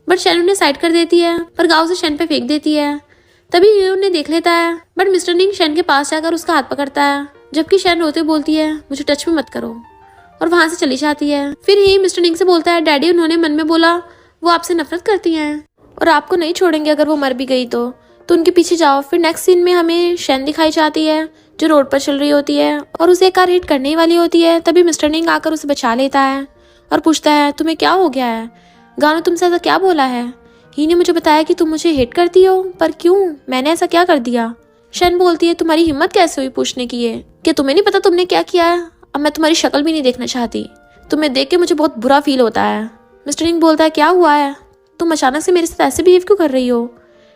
बट शैन उन्हें साइड कर देती है, पर गाओ से शैन पे फेंक देती है। तभी ये उन्हें देख लेता है, बट मिस्टर निंग शैन के पास जाकर उसका हाथ पकड़ता है, जबकि शैन रोते बोलती है मुझे टच में मत करो, और वहां से चली जाती है। फिर ही मिस्टर निंग से बोलता है डैडी उन्होंने मन में बोला वो आपसे नफरत करती हैं और आपको नहीं छोड़ेंगे अगर वो मर भी गई तो उनके पीछे जाओ। फिर नेक्स्ट सीन में हमें शैन दिखाई जाती है जो रोड पर चल रही होती है और उसे एक कार हिट करने ही वाली होती है। तभी मिस्टर निंग आकर उसे बचा लेता है और पूछता है तुम्हें क्या हो गया है, गाओ ने तुमसे ऐसा क्या बोला है। ही ने मुझे बताया कि तुम मुझे हेट करती हो, पर क्यों, मैंने ऐसा क्या कर दिया। शैन बोलती है तुम्हारी हिम्मत कैसे हुई पूछने की ये, क्या तुम्हें नहीं पता तुमने क्या किया है, अब मैं तुम्हारी शक्ल भी नहीं देखना चाहती, तुम्हें देख के मुझे बहुत बुरा फील होता है। मिस्टर निंग बोलता है क्या हुआ है, तुम अचानक से मेरे साथ ऐसे बिहेव क्यों कर रही हो।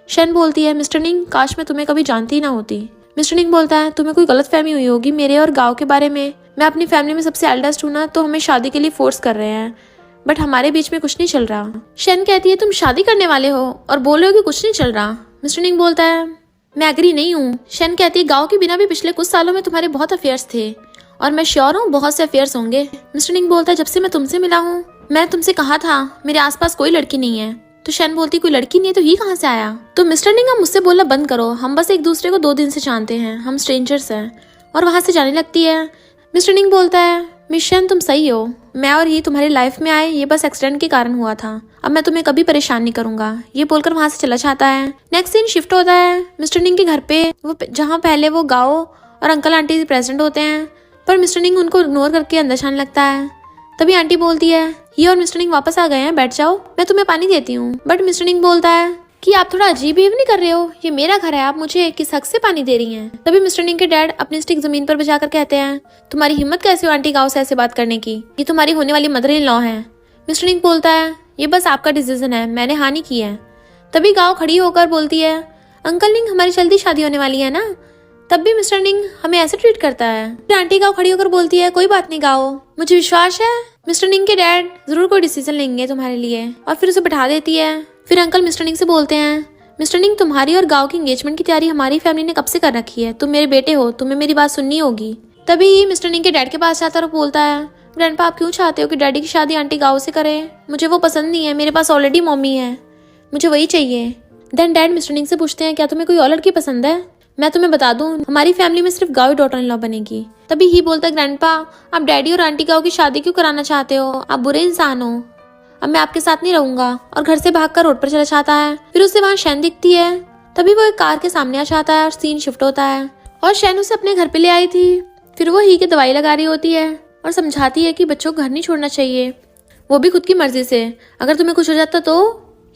शैन बोलती है मिस्टर निंग काश मैं तुम्हें कभी जानती ही ना होती। मिस्टर निंग बोलता है तुम्हें कोई गलतफहमी हुई होगी मेरे और गाओ के बारे में, मैं अपनी फैमिली में सबसे एल्डेस्ट हूं ना, तो हमें शादी के लिए फोर्स कर रहे हैं, बट हमारे बीच में कुछ नहीं चल रहा। शैन कहती है तुम शादी करने वाले हो और बोल रहे हो कि कुछ नहीं चल रहा। मिस्टर निंग बोलता है मैं एग्री नहीं हूँ। शैन कहती है गाओ के बिना भी पिछले कुछ सालों में तुम्हारे बहुत अफेयर्स थे और मैं श्योर हूँ बहुत से अफेयर्स होंगे। मिस्टर निंग बोलता है जब से मैं तुमसे मिला हूँ मैंने तुमसे कहा था मेरे आसपास कोई लड़की नहीं है। तो शैन बोलती कोई लड़की नहीं है तो ही कहाँ से आया। तो मिस्टर निंग मुझसे बोलना बंद करो, हम बस एक दूसरे को 2 दिन से जानते हैं, हम स्ट्रेंजर्स हैं, और वहां से जाने लगती है। मिस्टर निंग बोलता है मिस शैन तुम सही हो, मैं और ही तुम्हारी लाइफ में आए ये बस एक्सीडेंट के कारण हुआ था, अब मैं तुम्हें कभी परेशान नहीं करूंगा। ये बोलकर वहां से चला जाता है। नेक्स्ट सीन शिफ्ट होता है मिस्टर निंग के घर पे, वो जहाँ पहले वो गाओ और अंकल आंटी प्रेजेंट होते हैं, पर मिस्टर निंग उनको इग्नोर करके अंदर जाने लगता है। तभी आंटी बोलती है ये और मिस्टर निंग वापस आ गए हैं, बैठ जाओ मैं तुम्हें पानी देती हूँ। बट मिस्टर निंग बोलता है कि आप थोड़ा अजीब बिहेव नहीं कर रहे हो? ये मेरा घर है, आप मुझे किस हक से पानी दे रही हैं? तभी मिस्टर निंग के डैड अपनी स्टिक जमीन पर बजाकर कहते हैं, तुम्हारी हिम्मत कैसे हो आंटी गांव से ऐसे बात करने की? ये तुम्हारी होने वाली मदर इन लॉ है। मिस्टर निंग बोलता है, ये बस आपका डिसीजन है, मैंने हाँ नहीं की है। तभी गांव खड़ी होकर बोलती है, अंकल निंग हमारी जल्दी शादी होने वाली है ना? तब भी मिस्टर निंग हमें ऐसे ट्रीट करता है। फिर आंटी गांव खड़ी होकर बोलती है, कोई बात नहीं गांव, मुझे विश्वास है मिस्टर निंग के डैड जरूर कोई डिसीजन लेंगे तुम्हारे लिए। और फिर उसे बैठा देती है। फिर अंकल मिस्टर निंग से बोलते हैं, मिस्टर निंग तुम्हारी और गांव की एंगेजमेंट की तैयारी हमारी फैमिली ने कब से कर रखी है, तुम मेरे बेटे हो, तुम्हें मेरी बात सुननी होगी। तभी मिस्टर निंग के डैड के पास जाता और बोलता है, ग्रैंडपा आप क्यों चाहते हो कि डैडी की शादी आंटी गांव से करें? मुझे वो पसंद नहीं है, मेरे पास ऑलरेडी मम्मी है, मुझे वही चाहिए। देन डैड मिस्टर निंग से पूछते हैं, क्या तुम्हें कोई और लड़की पसंद है? मैं तुम्हें बता दूं, हमारी फैमिली में सिर्फ गांव ही डॉटर इन लॉ बनेगी। तभी ही बोलता है, ग्रैंडपा आप डैडी और आंटी गांव की शादी क्यों कराना चाहते हो? आप बुरे इंसान हो, अब मैं आपके साथ नहीं रहूंगा। और घर से भागकर रोड पर चला जाता है। फिर उसे वहाँ शैन दिखती है। तभी वो एक कार के सामने आ जाता है और सीन शिफ्ट होता है। और शैन उसे अपने घर पे ले आई थी। फिर वो ही की दवाई लगा रही होती है और समझाती है कि बच्चों को घर नहीं छोड़ना चाहिए, वो भी खुद की मर्जी से, अगर तुम्हें कुछ हो जाता तो।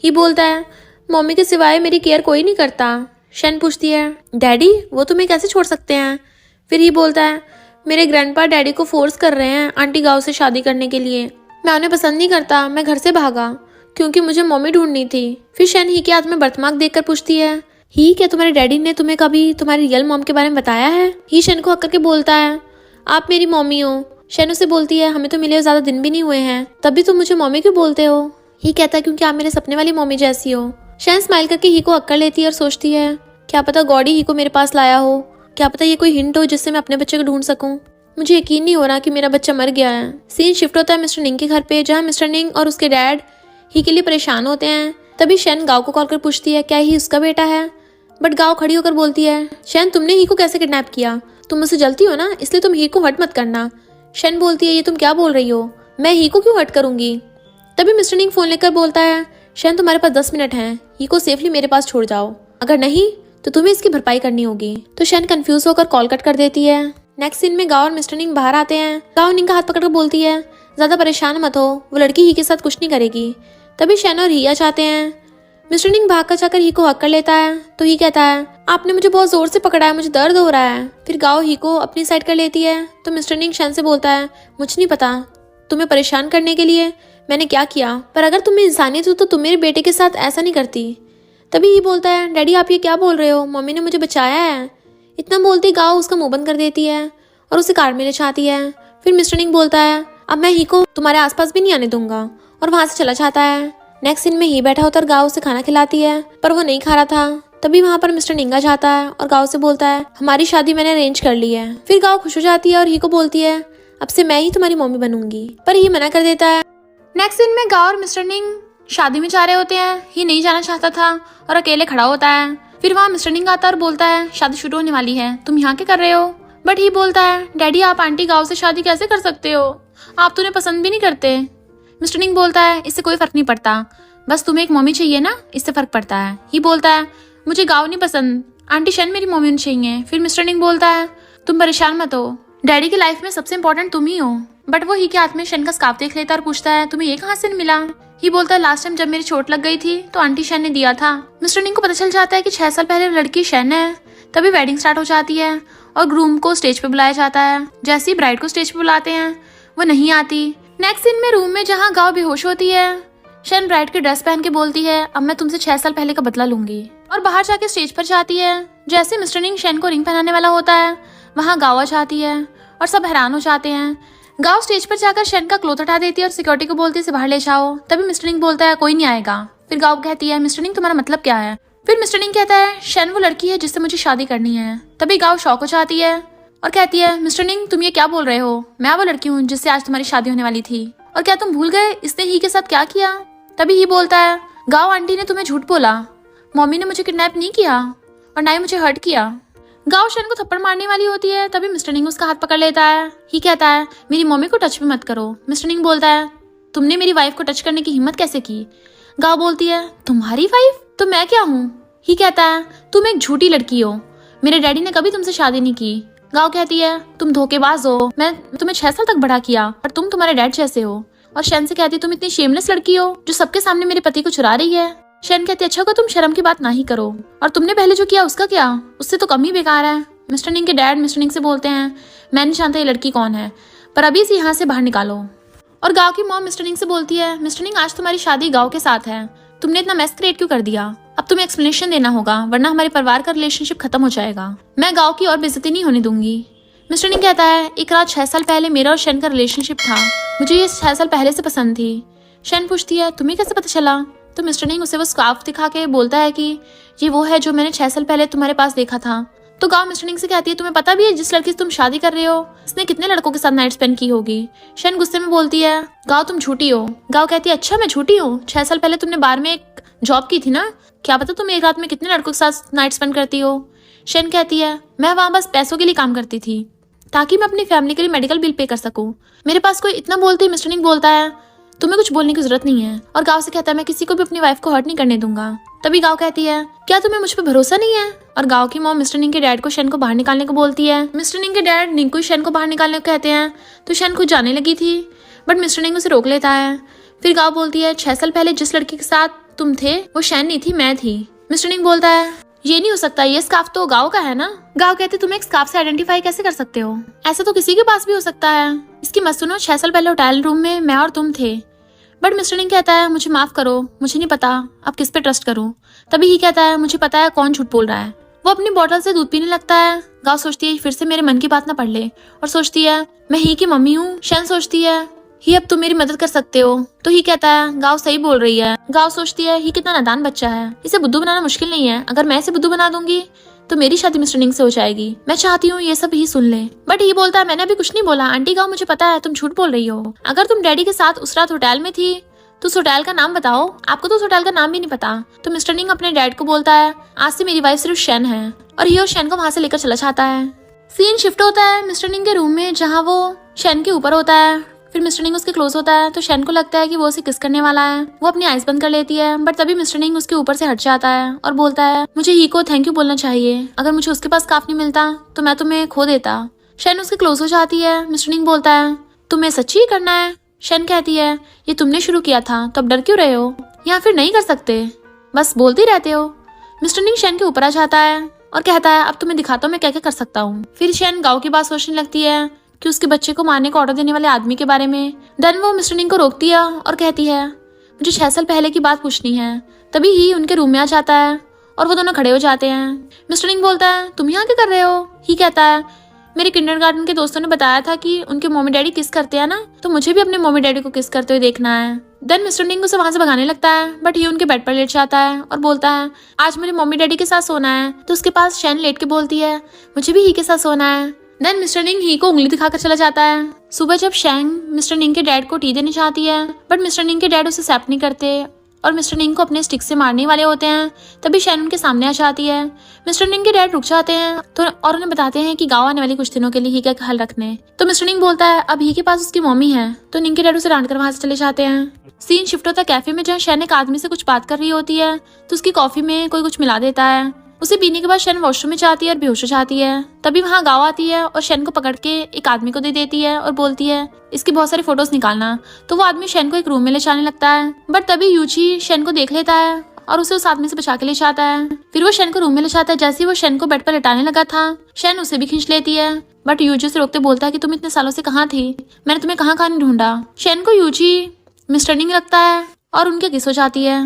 ही बोलता है, मम्मी के सिवाय मेरी केयर कोई नहीं करता। शैन पूछती है, डैडी वो तुम्हें कैसे छोड़ सकते हैं? फिर ही बोलता है, मेरे ग्रैंडपा डैडी को फोर्स कर रहे हैं आंटी गांव से शादी करने के लिए। मैं उन्हें पसंद नहीं करता, मैं घर से भागा क्योंकि मुझे मम्मी ढूंढनी थी। फिर शैन ही के हाथ में बर्थमार्क देखकर पूछती है, ही क्या तुम्हारे डैडी ने तुम्हें कभी तुम्हारी रियल मॉम के बारे में बताया है? ही शैन को हक करके बोलता है, आप मेरी मम्मी हो। शैन उसे बोलती है, हमें तो मिले ज्यादा दिन भी नहीं हुए हैं, तभी तुम मुझे मम्मी क्यों बोलते हो? ही कहता है, क्योंकि आप मेरे सपने वाली मम्मी जैसी हो। शैन स्माइल करके ही को हक कर लेती है और सोचती है, क्या पता गॉड ही को मेरे पास लाया हो, क्या पता ये कोई हिंट हो जिससे मैं अपने बच्चे को ढूंढ सकूं। मुझे यकीन नहीं हो रहा कि मेरा बच्चा मर गया है। सीन शिफ्ट होता है मिस्टर निंग के घर पे, जहाँ मिस्टर निंग और उसके डैड ही के लिए परेशान होते हैं। तभी शैन गांव को कॉल कर पूछती है, क्या ही उसका बेटा है? बट गांव खड़ी होकर बोलती है, शैन तुमने ही को कैसे किडनैप किया? तुम मुझसे जलती हो ना, इसलिए तुम ही को हर्ट मत करना। शैन बोलती है, ये तुम क्या बोल रही हो, मैं ही को क्यों हर्ट करूंगी? तभी मिस्टर निंग फोन लेकर बोलता है, शैन तुम्हारे पास 10 मिनट हैं, ही को सेफली मेरे पास छोड़ जाओ, अगर नहीं तो तुम्हें इसकी भरपाई करनी होगी। तो शैन कंफ्यूज होकर कॉल कट कर देती है। नेक्स्ट सीन में गांव और मिस्टर निंग बाहर आते हैं। गांव निंग का हाथ पकड़कर बोलती है, ज्यादा परेशान मत हो, वो लड़की ही के साथ कुछ नहीं करेगी। तभी शैन और ही आ जाते हैं। मिस्टर निंग भाग कर जाकर ही को हक कर लेता है। तो ही कहता है, आपने मुझे बहुत जोर से पकड़ा है, मुझे दर्द हो रहा है। फिर गांव ही को अपनी साइड कर लेती है। तो मिस्टर निंग शैन से बोलता है, मुझे नहीं पता तुम्हें परेशान करने के लिए मैंने क्या किया, पर अगर तुम्हें इंसानियत हो तो तुम मेरे बेटे के साथ ऐसा नहीं करती। तभी ही बोलता है, डैडी आप ये क्या बोल रहे हो, मम्मी ने मुझे बचाया है। इतना बोलती गांव उसका मुंह बंद कर देती है और उसे कार में ले जाती है। फिर मिस्टर निंग बोलता है, अब मैं ही को तुम्हारे आसपास भी नहीं आने दूंगा, और वहां से चला जाता है। नेक्स्ट सीन में ही बैठा होता और गांव उसे खाना खिलाती है, पर वो नहीं खा रहा था। तभी वहां पर मिस्टर निंगा जाता है और गांव से बोलता है, हमारी शादी मैंने अरेंज कर ली है। फिर गांव खुश हो जाती है और ही को बोलती है, अब से मैं ही तुम्हारी मम्मी बनूंगी, पर ही मना कर देता है। नेक्स्ट सीन में गांव और मिस्टर निंग शादी में जा रहे होते हैं। ही नहीं जाना चाहता था और अकेले खड़ा होता है। फिर वहाँ मिस्टर निंग आता है और बोलता है, शादी शुरू होने वाली है, तुम यहाँ क्या कर रहे हो? बट ही बोलता है, डैडी आप आंटी गांव से शादी कैसे कर सकते हो, आप तो उन्हें पसंद भी नहीं करते। मिस्टर निंग बोलता है, इससे कोई फर्क नहीं पड़ता, बस तुम्हें एक मम्मी चाहिए ना, इससे फर्क पड़ता है। ही बोलता है, मुझे गांव नहीं पसंद, आंटी शैन मेरी मम्मी होनी चाहिए। फिर मिस्टर निंग बोलता है, तुम परेशान मत हो, डैडी की लाइफ में सबसे इंपॉर्टेंट तुम ही हो। बट वो ही के हाथ में शैन का स्कार्फ देख लेता और पूछता है, तुम्हें ये कहाँ से मिला? ही बोलता है, लास्ट टाइम जब मेरी चोट लग गई थी तो आंटी शैन ने दिया था। मिस्टर निंग को पता चल जाता है कि 6 साल पहले लड़की शैन है। तभी वेडिंग स्टार्ट हो जाती है और ग्रूम को स्टेज पे बुलाया जाता है। जैसे ही ब्राइड को स्टेज पे बुलाते हैं वो नहीं आती। नेक्स्ट सीन में रूम में जहाँ गांव बेहोश होती है, शैन ब्राइड की ड्रेस पहन के बोलती है, अब मैं तुमसे 6 साल पहले का बदला लूंगी, और बाहर जाके स्टेज पर जाती है। जैसे मिस्टर निंग शैन को रिंग पहनाने वाला होता है, वहाँ गांव आ जाती है और सब हैरान हो जाते हैं। गांव स्टेज पर जाकर शैन का क्लोथ हटा देती है और सिक्योरिटी को बोलती है, इसे बाहर ले जाओ। तभी मिस्टर निंग बोलता है, कोई नहीं आएगा। फिर गांव कहती है, मिस्टर निंग तुम्हारा मतलब क्या है? फिर मिस्टर निंग कहता है, शैन वो लड़की है जिससे मुझे शादी करनी है। तभी गांव शॉक हो जाती है और कहती है, मिस्टर निंग तुम ये क्या बोल रहे हो, मैं वो लड़की हूँ जिससे आज तुम्हारी शादी होने वाली थी, और क्या तुम भूल गए इसने ही के साथ क्या किया? तभी ही बोलता है, गांव आंटी ने तुम्हें झूठ बोला, मम्मी ने मुझे किडनैप नहीं किया और ना ही मुझे हर्ट किया। गांव शैन को थप्पड़ मारने वाली होती है। तभी मिस्टर निंग उसका हाथ पकड़ लेता है। ही कहता है, मेरी मम्मी को टच भी मत करो। मिस्टर निंग बोलता है, तुमने मेरी वाइफ को टच करने की हिम्मत कैसे की? गांव बोलती है, तुम्हारी वाइफ? तो मैं क्या हूँ? ही कहता है, तुम एक झूठी लड़की हो, मेरे डैडी ने कभी तुमसे शादी नहीं की। गांव कहती है, तुम धोखेबाज हो, मैं तुम्हें 6 साल तक बड़ा किया और तुम तुम्हारे डैड जैसे हो। और शैन से कहती है, तुम इतनी शेमलेस लड़की हो जो सबके सामने मेरे पति को चुरा रही है। शन कहती है अच्छा होगा तुम शर्म की बात ना ही करो, और तुमने पहले जो किया उसका क्या, उससे तो कम ही बेकार है। मिस्टर निंग के डैड मिस्टर निंग से बोलते हैं मैं नहीं जानता ये लड़की कौन है, पर अभी से यहाँ से बाहर निकालो। और गाँव की मॉम मिस्टर निंग से बोलती है मिस्टर निंग आज तुम्हारी शादी गाँव के साथ है, तुमने इतना मैस क्रिएट क्यों कर दिया, अब तुम्हें एक्सप्लेनेशन देना होगा वरना हमारे परिवार का रिलेशनशिप खत्म हो जाएगा, मैं गाँव की और बेइज्जती नहीं होने दूंगी। मिस्टर निंग कहता है एक रात 6 साल पहले मेरा और शन का रिलेशनशिप था, मुझे ये 6 साल पहले से पसंद थी। शन पूछती है तुम्हें कैसे पता चला, तो मिस्टर निंग उसे वो स्कार्फ दिखा के बोलता है कि ये वो है जो मैंने 6 साल पहले तुम्हारे पास देखा था। तो गाँव मिस्टर निंग से कहती है तुम्हें पता भी है जिस लड़की से तुम शादी कर रहे हो उसने कितने लड़कों के साथ नाइट स्पेंड की होगी। शन गुस्से में बोलती है गाँव तुम झूठी हो। गाँव कहती है अच्छा मैं झूठी हूँ, 6 साल पहले तुमने बार में एक जॉब की थी ना, क्या पता तुम एक रात में कितने लड़कों के साथ नाइट स्पेंड करती हो। शन कहती है मैं वहाँ बस पैसों के लिए काम करती थी ताकि मैं अपनी फैमिली के लिए मेडिकल बिल पे कर सकूं, मेरे पास कोई इतना बोलते ही मिस्टर निंग बोलता है तुम्हें कुछ बोलने की जरूरत नहीं है, और गाँव से कहता है मैं किसी को भी अपनी वाइफ को हर्ट नहीं करने दूंगा। तभी गाँव कहती है क्या तुम्हें मुझ पर भरोसा नहीं है, और गाँव की मॉम मिस्टर निंग के डैड को शन को बाहर निकालने को बोलती है। मिस्टर निंग के डैड निंग को शन को बाहर निकालने को कहते हैं तो शन खुद जाने लगी थी, बट मिस्टर निंग उसे रोक लेता है। फिर गाँव बोलती है 6 साल पहले जिस लड़की के साथ तुम थे वो शन नहीं थी मैं थी। मिस्टर निंग बोलता है ये नहीं हो सकता, ये स्कार्फ तो गाँव का है ना। गाँव कहते तुम एक स्कार्फ से आइडेंटिफाई कैसे कर सकते हो, ऐसा तो किसी के पास भी हो सकता है। इसकी मत सुनो, 6 साल पहले होटल रूम में मैं और तुम थे। बट मिस्टर निंग कहता है मुझे माफ करो, मुझे नहीं पता अब किस पे ट्रस्ट करूं। तभी ही कहता है मुझे पता है कौन झूठ बोल रहा है। वो अपनी बोतल से दूध पीने लगता है। गाँव सोचती है फिर से मेरे मन की बात ना पढ़ ले, और सोचती है मैं ही की मम्मी हूँ। शन सोचती है ही अब तुम मेरी मदद कर सकते हो, तो ही कहता है गाँव सही बोल रही है। गाँव सोचती है ही कितना नादान बच्चा है, इसे बुद्धू बनाना मुश्किल नहीं है, अगर मैं इसे बुद्धू बना दूंगी तो मेरी शादी मिस्टर निंग से हो जाएगी, मैं चाहती हूँ ये सब ही सुन ले। बट ही बोलता है मैंने अभी कुछ नहीं बोला आंटी, गाँव मुझे पता है तुम झूठ बोल रही हो, अगर तुम डैडी के साथ उस रात होटल में थी तो उस होटल का नाम बताओ, आपको तो उस होटल का नाम भी नहीं पता। तो मिस्टर निंग अपने डैड को बोलता है आज से मेरी वाइफ सिर्फ शन है, और ही और शन को वहां से लेकर चला जाता है। सीन शिफ्ट होता है मिस्टर निंग के रूम में जहाँ वो शन के ऊपर होता है। फिर मिस्टर निंग उसके क्लोज होता है तो शन को लगता है कि वो उसे किस करने वाला है। वो अपनी आइज बंद कर लेती है, बट तभी मिस्टर निंग उसके ऊपर से हट जाता है और बोलता है मुझे ही को थैंक यू बोलना चाहिए, अगर मुझे उसके पास स्कार्फ नहीं मिलता तो मैं तुम्हें खो देता। शन उसके क्लोज हो जाती है। मिस्टर निंग बोलता है तुम्हें सच्ची ही करना है। शन कहती है ये तुमने शुरू किया था तो अब डर क्यों रहे हो, या फिर नहीं कर सकते, बस बोलते ही रहते हो। मिस्टर निंग शन के ऊपर आ जाता है और कहता है अब तुम्हें दिखाता हूँ मैं क्या क्या कर सकता हूँ। फिर शन गाँव की बात सोचने लगती है कि उसके बच्चे को मारने का ऑर्डर देने वाले आदमी के बारे में। देन वो मिस्टर निंग को रोकती है और कहती है मुझे 6 साल पहले की बात पूछनी है। तभी ही उनके रूम में आ जाता है और वो दोनों खड़े हो जाते हैं। मिस्टर निंग बोलता है तुम यहाँ क्या कर रहे हो। ही कहता है मेरे किंडरगार्टन के दोस्तों ने बताया था कि उनके मम्मी डैडी किस करते हैं ना, तो मुझे भी अपने मम्मी डैडी को किस करते हुए देखना है। देन मिस्टर निंग उसे वहां से भगाने लगता है, बट ये उनके बेड पर लेट जाता है और बोलता है आज मेरे मम्मी डैडी के साथ सोना है। तो उसके पास शन लेट के बोलती है मुझे भी ही के साथ सोना है। देन मिस्टर निंग ही को उंगली दिखाकर चला जाता है। सुबह जब शैंग मिस्टर निंग के डैड को टी देने चाहती है, बट मिस्टर निंग के डैड उसे एक्सेप्ट नहीं करते और मिस्टर निंग को अपने स्टिक से मारने वाले होते हैं। तभी शैन उनके सामने आ जाती है। मिस्टर निंग के डैड रुक जाते हैं तो और उन्हें बताते हैं कि गाँव आने वाली कुछ दिनों के लिए ही का ख्याल रखने। तो मिस्टर निंग बोलता है अब ही के पास उसकी मम्मी है, तो निंग के डैड उसे डांट कर वहां से चले जाते हैं। सीन शिफ्ट होता है कैफे में जहाँ शैन एक आदमी से कुछ बात कर रही होती है, तो उसकी कॉफी में कोई कुछ मिला देता है। उसे पीने के बाद शैन वॉशरूम में जाती है और बेहोश हो जाती है। तभी वहाँ गाँव आती है और शैन को पकड़ के एक आदमी को दे देती है और बोलती है इसकी बहुत सारी फोटोज निकालना। तो वो आदमी शैन को एक रूम में ले जाने लगता है, बट तभी यूची शैन को देख लेता है और उसे उस आदमी से बचा के ले जाता है। फिर वो शैन को रूम में ले जाता है। जैसे ही वो शैन को बेड पर लेटाने लगा था, शैन उसे भी खींच लेती है, बट यूजी से रोकते बोलता है कि तुम इतने सालों से कहाँ थी, मैंने तुम्हें कहाँ कहाँ नहीं ढूंढा। शैन को यूजी मिस्टर निंग लगता है और उनके किस हो जाती है।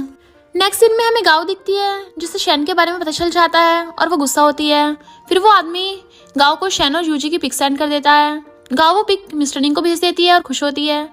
नेक्स्ट सीन में हमें गाँव दिखती है जिससे शैन के बारे में पता चल जाता है और वो गुस्सा होती है। फिर वो आदमी गाँव को शैन और यूजी की पिक सेंड कर देता है। गाँव वो पिक मिस्टर निंग को भेज देती है और खुश होती है।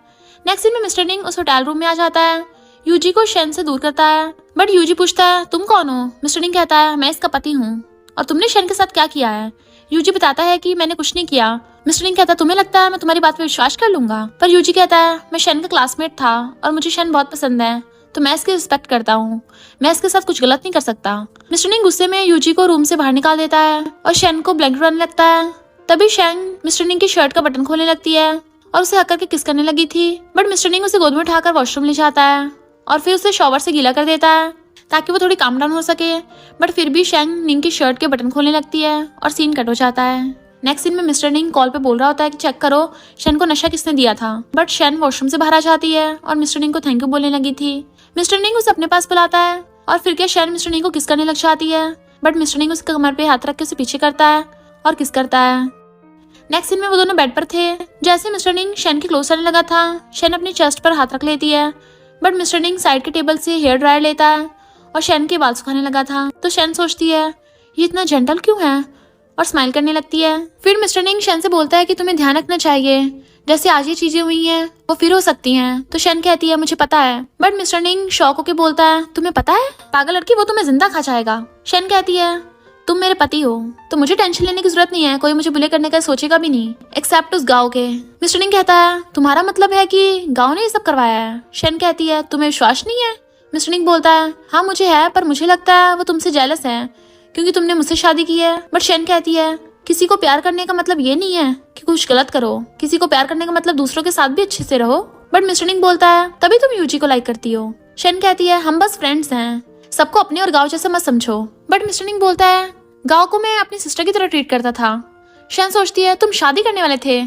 नेक्स्ट सीन में मिस्टर निंग उस होटल रूम में आ जाता है। यूजी को शैन से दूर करता है, बट यूजी पूछता है तुम कौन हो। मिस्टर निंग कहता है मैं इसका पति हूँ, और तुमने शैन के साथ क्या किया है। यूजी बताता है कि मैंने कुछ नहीं किया। मिस्टर निंग कहता है तुम्हें लगता है मैं तुम्हारी बात पे विश्वास कर लूंगा, पर यूजी कहता है मैं शैन का क्लासमेट था और मुझे शैन बहुत पसंद है, तो मैं इसकी रिस्पेक्ट करता हूँ, मैं इसके साथ कुछ गलत नहीं कर सकता। मिस्टर निंग गुस्से में यूजी को रूम से बाहर निकाल देता है और शैन को ब्लैंकेट बनाने लगता है। तभी शैन मिस्टर निंग की शर्ट का बटन खोलने लगती है और उसे हक करके किस करने लगी थी, बट मिस्टर निंग उसे गोद में उठाकर वॉशरूम ले जाता है और फिर उसे शॉवर से गीला कर देता है ताकि वो थोड़ी काम डाउन हो सके। बट फिर भी शैन निंग की शर्ट के बटन खोलने लगती है और सीन कट हो जाता है। नेक्स्ट सीन में मिस्टर निंग कॉल पे बोल रहा होता है कि चेक करो शैन को नशा किसने दिया था, बट शैन वॉशरूम से बाहर आ जाती है और मिस्टर निंग को थैंक यू बोलने लगी थी। मिस्टर निंग उसे अपने पास बुलाता है और फिर क्या शैन मिस्टर निंग को किस करने लग जाती है, बट मिस्टर निंग उसके कमर पे हाथ रख के उसे पीछे करता है और किस करता है। नेक्स्ट सीन में वो दोनों बेड पर थे। जैसे मिस्टर निंग शैन के क्लोज आने लगा था, शैन अपनी चेस्ट पर हाथ रख लेती है, बट मिस्टर निंग साइड के टेबल से हेयर ड्रायर लेता है और शैन के बाल सुखाने लगा था। तो शैन सोचती है ये इतना जेंटल क्यों है और स्माइल करने लगती है। फिर मिस्टर निंग शैन से बोलता है कि तुम्हें ध्यान रखना चाहिए, जैसे आज ये चीजें हुई हैं वो फिर हो सकती हैं। तो शैन कहती है मुझे पता है, बट मिस्टर निंग शॉक होके बोलता है तुम्हें पता है पागल लड़की, वो तुम्हें जिंदा खा जाएगा। शैन कहती है तुम मेरे पति हो तो मुझे टेंशन लेने की जरूरत नहीं है, कोई मुझे बुले करने का सोचेगा भी नहीं एक्सेप्ट उस गाँव के। मिस्टर निंग कहता है तुम्हारा मतलब है कि गाँव ने ये सब करवाया है। शैन कहती है तुम्हें विश्वास नहीं है। मिस्टर निंग बोलता है हाँ मुझे है, पर मुझे लगता है वो तुमसे जेलस है क्योंकि तुमने मुझसे शादी की है। बट शैन कहती है किसी को प्यार करने का मतलब ये नहीं है कि कुछ गलत करो, किसी को प्यार करने का मतलब दूसरों के साथ भी अच्छे से रहो। बट मिस्टर निंग बोलता है तभी तुम यूजी को लाइक करती हो। शैन कहती है हम बस फ्रेंड्स हैं, सबको अपने और गाँव जैसा मत समझो। बट मिस्टर निंग बोलता है गाँव को मैं अपनी सिस्टर की तरह ट्रीट करता था। शैन सोचती है तुम शादी करने वाले थे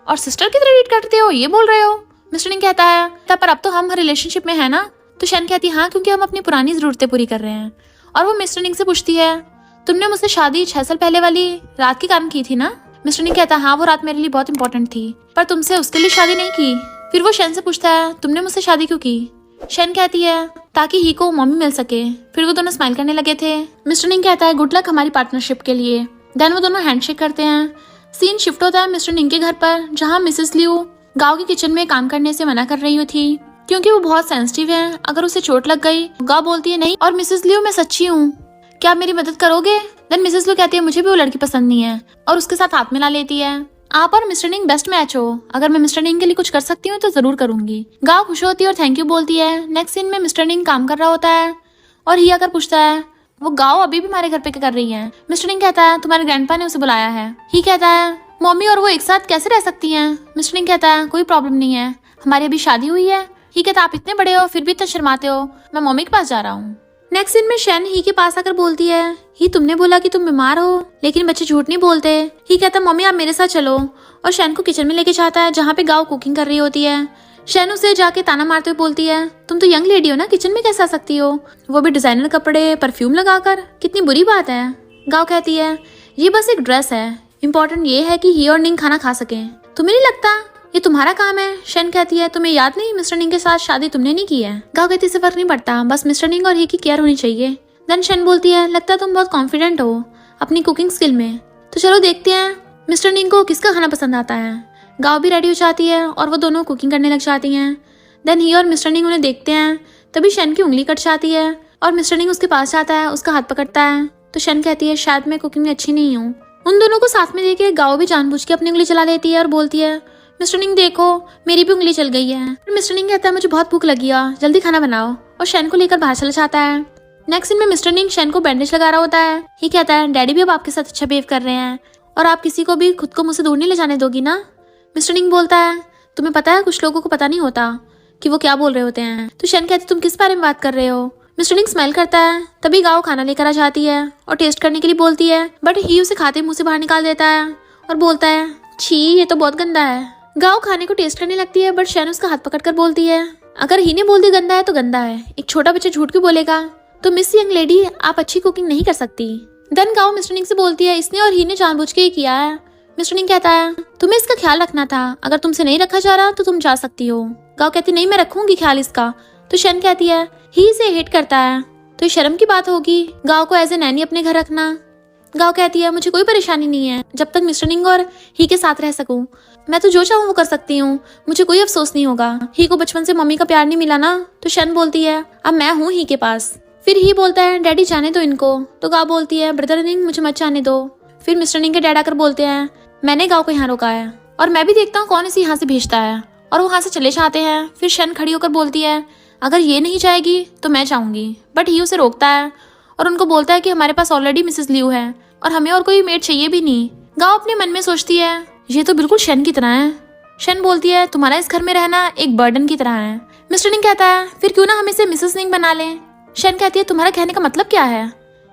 और सिस्टर की तरह ट्रीट करते हो, ये बोल रहे हो। मिस्टर निंग कहता है पर अब तो हम रिलेशनशिप में है ना। तो शैन कहती है हाँ क्योंकि हम अपनी पुरानी जरूरतें पूरी कर रहे हैं। और वो मिस्टर निंग से पूछती है तुमने मुझसे शादी 6 साल पहले वाली रात के कारण की थी ना। मिस्टर निंग कहता है हाँ वो रात मेरे लिए बहुत इंपॉर्टेंट थी, पर तुमसे उसके लिए शादी नहीं की। फिर वो शैन से पूछता है तुमने मुझसे शादी क्यों की। शैन कहती है ताकि ही को मम्मी मिल सके। फिर वो दोनों स्माइल करने लगे थे। मिस्टर निंग कहता है गुड लक हमारी पार्टनरशिप के लिए। देन वो दोनों हैंडशेक करते हैं। सीन शिफ्ट होता है मिस्टर निंग के घर पर, जहाँ मिसेस लियू गाँव के किचन में काम करने से मना कर रही थी क्योंकि वो बहुत सेंसिटिव है, अगर उसे चोट लग गई। गाँव बोलती है नहीं और मिसेस लियू मैं सच्ची हूँ, क्या आप मेरी मदद करोगे। देन मिसेस लियू कहती है मुझे भी वो लड़की पसंद नहीं है और उसके साथ हाथ मिला लेती है। आप और मिस्टर निंग बेस्ट मैच हो, अगर मैं मिस्टर निंग के लिए कुछ कर सकती हूँ तो जरूर करूंगी। गाँव खुश होती है और थैंक यू बोलती है। नेक्स्ट सीन में मिस्टर निंग काम कर रहा होता है और ही आकर पूछता है वो गाँव अभी भी हमारे घर पे क्या कर रही है। मिस्टर निंग कहता है तुम्हारे ग्रैंडपा ने उसे बुलाया है। ही कहता है मम्मी और वो एक साथ कैसे रह सकती हैं। मिस्टर निंग कहता है कोई प्रॉब्लम नहीं है, हमारी अभी शादी हुई है। ही कहता आप इतने बड़े हो फिर भी इतना शर्माते हो, मैं मम्मी के पास जा रहा हूँ। नेक्स्ट सीन में शैन ही के पास आकर बोलती है ही तुमने बोला कि तुम बीमार हो, लेकिन बच्चे झूठ नहीं बोलते। ही कहता मम्मी आप मेरे साथ चलो और शैन को किचन में लेके जाता है जहाँ पे गाँव कुकिंग कर रही होती है। शैन उसे जाके ताना मारते हुए बोलती है तुम तो यंग लेडी हो ना, किचन में कैसे आ सकती हो, वो भी डिजाइनर कपड़े परफ्यूम लगाकर, कितनी बुरी बात है। गाँव कहती है ये बस एक ड्रेस है, इम्पोर्टेंट ये है कि ही और निंग खाना खा सके, तुम्हें नहीं लगता ये तुम्हारा काम है। शैन कहती है तुम्हें याद नहीं मिस्टर निंग के साथ शादी तुमने नहीं की है। गाँव कहती से फर्क नहीं पड़ता, बस मिस्टर निंग और ही की केयर होनी चाहिए। देन शैन बोलती है लगता है तुम बहुत कॉन्फिडेंट हो अपनी कुकिंग स्किल में, तो चलो देखते हैं मिस्टर निंग को किसका खाना पसंद आता है। गाँव भी रेडी हो जाती है और वो दोनों कुकिंग करने लग जाती हैं। देन ही और मिस्टर निंग उन्हें देखते हैं, तभी शैन की उंगली कट जाती है और मिस्टर निंग उसके पास जाता है, उसका हाथ पकड़ता है। तो शैन कहती है शायद मैं कुकिंग में अच्छी नहीं हूँ। उन दोनों को साथ में देखे गाँव भी जानबूझ के अपनी उंगली चला लेती है और बोलती है मिस्टर निंग देखो मेरी भी उंगली चल गई है। मिस्टर निंग कहता है मुझे बहुत भूख लगी है, जल्दी खाना बनाओ, और शैन को लेकर बाहर चला जाता है। नेक्स्ट सीन में मिस्टर निंग शैन को बैंडेज लगा रहा होता है। ही कहता है डैडी भी अब आपके साथ अच्छा बिहेव कर रहे हैं और आप किसी को भी खुद को मुझसे दूर नहीं ले जाने दोगी ना। मिस्टर निंग बोलता है तुम्हें पता है कुछ लोगों को पता नहीं होता कि वो क्या बोल रहे होते हैं। तो शैन कहती तुम किस बारे में बात कर रहे हो। मिस्टर निंग स्माइल करता है, तभी गाँव खाना लेकर आ जाती है और टेस्ट करने के लिए बोलती है, बट ही उसे खाते मुंह से बाहर निकाल देता है और बोलता है छी ये तो बहुत गंदा है। गाँव खाने को टेस्ट करने लगती है, बट शैन उसका हाथ पकड़कर बोलती है अगर ही ने बोल दी गंदा है तो गंदा है, एक छोटा बच्चा झूठ क्यों बोलेगा, तो मिस यंग लेडी आप अच्छी कुकिंग नहीं कर सकती। देन गाँव मिस्टर निंग से बोलती है इसने और ही ने जानबूझ के ही किया है। मिस्टर निंग कहता है तुम्हें इसका ख्याल रखना था, अगर तुमसे नहीं रखा जा रहा तो तुम जा सकती हो। गाँव कहती नहीं मैं रखूंगी ख्याल इसका। तो शैन कहती है ही इसे हेट करता है तो ये शर्म की बात होगी गाँव को एज ए नैनी अपने घर रखना। गाँव कहती है मुझे कोई परेशानी नहीं है जब तक मिस्टर निंग और ही के साथ रह सकूं, मैं तो जो चाहूँ वो कर सकती हूँ, मुझे कोई अफसोस नहीं होगा। ही को बचपन से मम्मी का प्यार नहीं मिला ना। तो शैन बोलती है अब मैं हूँ ही के पास। फिर ही बोलता है डैडी जाने दो इनको। तो गाँव बोलती है ब्रदर निंग मुझे मत जाने दो। फिर मिस्टर निंग के डैड आकर बोलते हैं मैंने गाँव को यहाँ रोका है और मैं भी देखता हूँ कौन इसे यहाँ से भेजता है, और वो वहाँ से चले जाते हैं। फिर शैन खड़ी होकर बोलती है अगर ये नहीं जाएगी तो मैं जाऊंगी, बट ही उसे रोकता है और उनको बोलता है कि हमारे पास ऑलरेडी मिसेस लियू है और हमें और कोई मेड चाहिए भी नहीं। गाँव अपने मन में सोचती है ये तो बिल्कुल शैन की तरह है। शैन बोलती है तुम्हारा इस घर में रहना एक बर्डन की तरह है। मिस्टर निंग कहता है फिर क्यों ना हम इसे मिसेस निंग बना लें। शैन कहती है तुम्हारा कहने का मतलब क्या है,